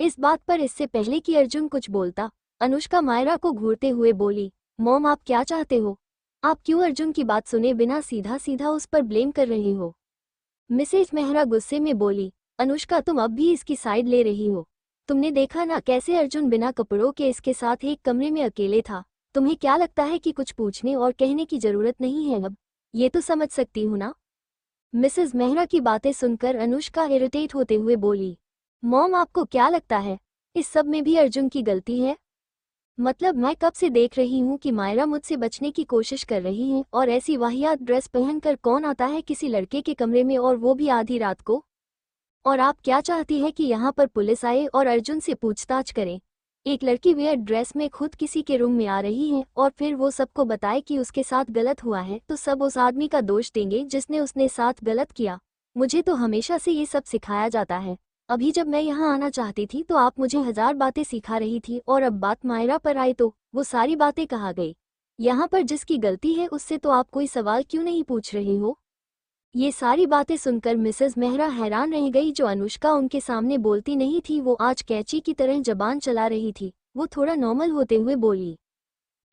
Speaker 1: इस बात पर इससे पहले कि अर्जुन कुछ बोलता, अनुष्का मायरा को घूरते हुए बोली, मॉम आप क्या चाहते हो? आप क्यों अर्जुन की बात सुने बिना सीधा सीधा उस पर ब्लेम कर रहे हो? मिसेज मेहरा गुस्से में बोली, अनुष्का तुम अब भी इसकी साइड ले रही हो। तुमने देखा ना कैसे अर्जुन बिना कपड़ों के इसके साथ एक कमरे में अकेले था। तुम्हें क्या लगता है कि कुछ पूछने और कहने की जरूरत नहीं है अब? ये तो समझ सकती हूँ ना। मिसेज मेहरा की बातें सुनकर अनुष्का इरिटेट होते हुए बोली, मॉम आपको क्या लगता है इस सब में भी अर्जुन की गलती है? मतलब मैं कब से देख रही हूँ कि मायरा मुझसे बचने की कोशिश कर रही है और ऐसी वाहियात ड्रेस पहनकर कौन आता है किसी लड़के के कमरे में, और वो भी आधी रात को? और आप क्या चाहती है कि यहाँ पर पुलिस आए और अर्जुन से पूछताछ करे? एक लड़की वियर ड्रेस में खुद किसी के रूम में आ रही है और फिर वो सबको बताए कि उसके साथ गलत हुआ है तो सब उस आदमी का दोष देंगे जिसने उसने साथ गलत किया। मुझे तो हमेशा से ये सब सिखाया जाता है। अभी जब मैं यहाँ आना चाहती थी तो आप मुझे 1000 बातें सिखा रही थी और अब बात मायरा पर आई तो वो सारी बातें कहाँ गई? यहाँ पर जिसकी गलती है उससे तो आप कोई सवाल क्यों नहीं पूछ रहे हो? ये सारी बातें सुनकर मिसेस मेहरा हैरान रह गई। जो अनुष्का उनके सामने बोलती नहीं थी वो आज कैंची की तरह जबान चला रही थी। वो थोड़ा नॉर्मल होते हुए बोली,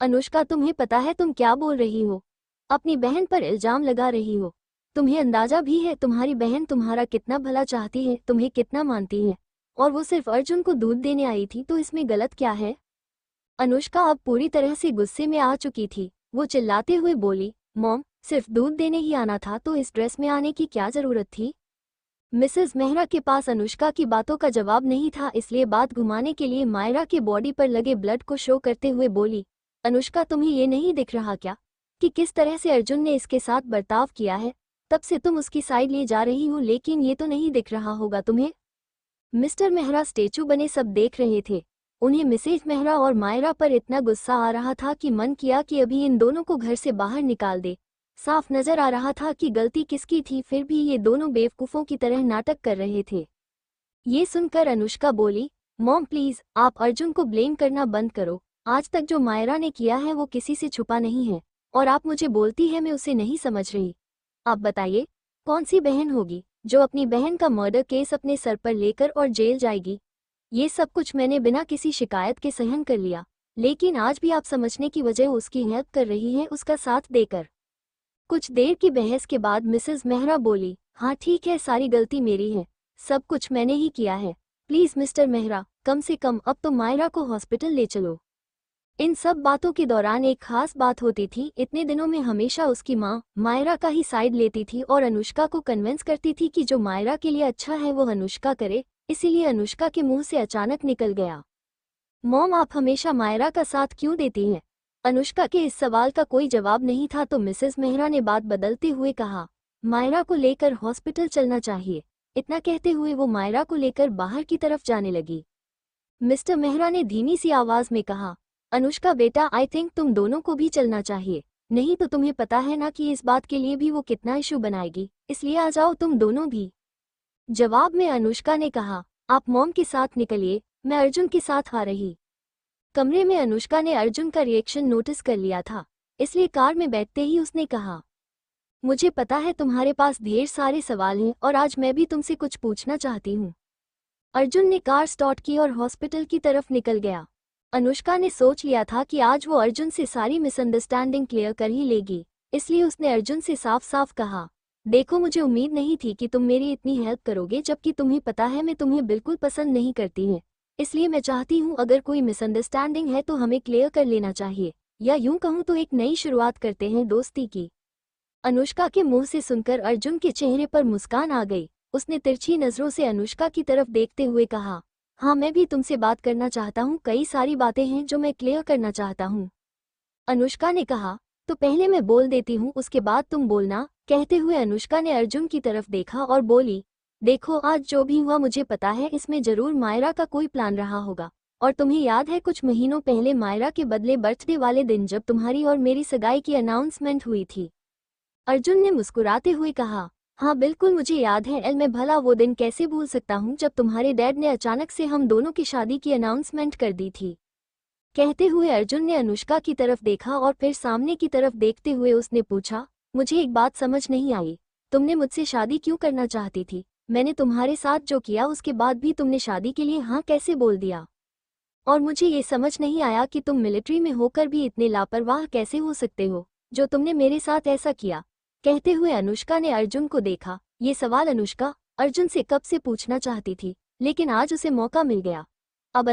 Speaker 1: अनुष्का तुम्हें पता है तुम क्या बोल रही हो? अपनी बहन पर इल्जाम लगा रही हो। तुम्हें अंदाजा भी है तुम्हारी बहन तुम्हारा कितना भला चाहती है, तुम्हें कितना मानती है, और वो सिर्फ अर्जुन को दूध देने आई थी तो इसमें गलत क्या है? अनुष्का अब पूरी तरह से गुस्से में आ चुकी थी। वो चिल्लाते हुए बोली, मॉम सिर्फ दूध देने ही आना था तो इस ड्रेस में आने की क्या जरूरत थी? मिसेस मेहरा के पास अनुष्का की बातों का जवाब नहीं था, इसलिए बात घुमाने के लिए मायरा के बॉडी पर लगे ब्लड को शो करते हुए बोली, अनुष्का तुम्हें ये नहीं दिख रहा क्या कि किस तरह से अर्जुन ने इसके साथ बर्ताव किया है? तब से तुम उसकी साइड ले जा रही हो, लेकिन ये तो नहीं दिख रहा होगा तुम्हें। मिस्टर मेहरा स्टेचू बने सब देख रहे थे। उन्हें मिसेज मेहरा और मायरा पर इतना गुस्सा आ रहा था कि मन किया कि अभी इन दोनों को घर से बाहर निकाल दे। साफ नजर आ रहा था कि गलती किसकी थी, फिर भी ये दोनों बेवकूफ़ों की तरह नाटक कर रहे थे। ये सुनकर अनुष्का बोली, मॉम प्लीज आप अर्जुन को ब्लेम करना बंद करो। आज तक जो मायरा ने किया है वो किसी से छुपा नहीं है, और आप मुझे बोलती है मैं उसे नहीं समझ रही। आप बताइए कौन सी बहन होगी जो अपनी बहन का मर्डर केस अपने सर पर लेकर और जेल जाएगी? ये सब कुछ मैंने बिना किसी शिकायत के सहन कर लिया, लेकिन आज भी आप समझने की वजह उसकी हेल्प कर रही हैं उसका साथ देकर। कुछ देर की बहस के बाद मिसेस मेहरा बोली, हाँ ठीक है सारी गलती मेरी है, सब कुछ मैंने ही किया है। प्लीज मिस्टर मेहरा कम से कम अब तो मायरा को हॉस्पिटल ले चलो। इन सब बातों के दौरान एक खास बात होती थी। इतने दिनों में हमेशा उसकी माँ मायरा का ही साइड लेती थी और अनुष्का को कन्विंस करती थी कि जो मायरा के लिए अच्छा है वो अनुष्का करे। इसीलिए अनुष्का के मुंह से अचानक निकल गया, मॉम आप हमेशा मायरा का साथ क्यों देती हैं? अनुष्का के इस सवाल का कोई जवाब नहीं था तो मिसेस मेहरा ने बात बदलते हुए कहा, मायरा को लेकर हॉस्पिटल चलना चाहिए। इतना कहते हुए वो मायरा को लेकर बाहर की तरफ जाने लगी। मिस्टर मेहरा ने धीमी सी आवाज में कहा, अनुष्का बेटा, आई थिंक तुम दोनों को भी चलना चाहिए, नहीं तो तुम्हें पता है ना कि इस बात के लिए भी वो कितना इशू बनाएगी, इसलिए आ जाओ तुम दोनों भी। जवाब में अनुष्का ने कहा, आप मॉम के साथ निकलिए, मैं अर्जुन के साथ आ रही। कमरे में अनुष्का ने अर्जुन का रिएक्शन नोटिस कर लिया था, इसलिए कार में बैठते ही उसने कहा, मुझे पता है तुम्हारे पास ढेर सारे सवाल हैं और आज मैं भी तुमसे कुछ पूछना चाहती हूँ। अर्जुन ने कार स्टार्ट की और हॉस्पिटल की तरफ निकल गया। अनुष्का ने सोच लिया था कि आज वो अर्जुन से सारी मिसअंडरस्टैंडिंग क्लियर कर ही लेगी, इसलिए उसने अर्जुन से साफ साफ कहा, देखो मुझे उम्मीद नहीं थी कि तुम मेरी इतनी हेल्प करोगे, जबकि तुम्हें पता है मैं तुम्हें बिल्कुल पसंद नहीं करती हूँ, इसलिए मैं चाहती हूँ अगर कोई मिसअंडरस्टैंडिंग है तो हमें क्लियर कर लेना चाहिए, या यूं कहूँ तो एक नई शुरुआत करते हैं दोस्ती की। अनुष्का के मुंह से सुनकर अर्जुन के चेहरे पर मुस्कान आ गई। उसने तिरछी नजरों से अनुष्का की तरफ देखते हुए कहा, हाँ मैं भी तुमसे बात करना चाहता हूँ, कई सारी बातें हैं जो मैं क्लियर करना चाहता हूँ। अनुष्का ने कहा, तो पहले मैं बोल देती हूँ उसके बाद तुम बोलना। कहते हुए अनुष्का ने अर्जुन की तरफ देखा और बोली, देखो आज जो भी हुआ मुझे पता है इसमें जरूर मायरा का कोई प्लान रहा होगा, और तुम्हें याद है कुछ महीनों पहले मायरा के बदले बर्थडे वाले दिन जब तुम्हारी और मेरी सगाई की अनाउंसमेंट हुई थी। अर्जुन ने मुस्कुराते हुए कहा, हाँ बिल्कुल मुझे याद है, मैं भला वो दिन कैसे भूल सकता हूँ जब तुम्हारे डैड ने अचानक से हम दोनों की शादी की अनाउंसमेंट कर दी थी। कहते हुए अर्जुन ने अनुष्का की तरफ देखा और फिर सामने की तरफ देखते हुए उसने पूछा, मुझे एक बात समझ नहीं आई, तुमने मुझसे शादी क्यों करना चाहती थी? मैंने तुम्हारे साथ जो किया उसके बाद भी तुमने शादी के लिए हाँ कैसे बोल दिया? और मुझे ये समझ नहीं आया कि तुम मिलिट्री में होकर भी इतने लापरवाह कैसे हो सकते हो जो तुमने मेरे साथ ऐसा किया। कहते हुए अनुष्का ने अर्जुन को देखा। ये सवाल अनुष्का अर्जुन से कब से पूछना चाहती थी, लेकिन आज उसे मौका मिल गया। अब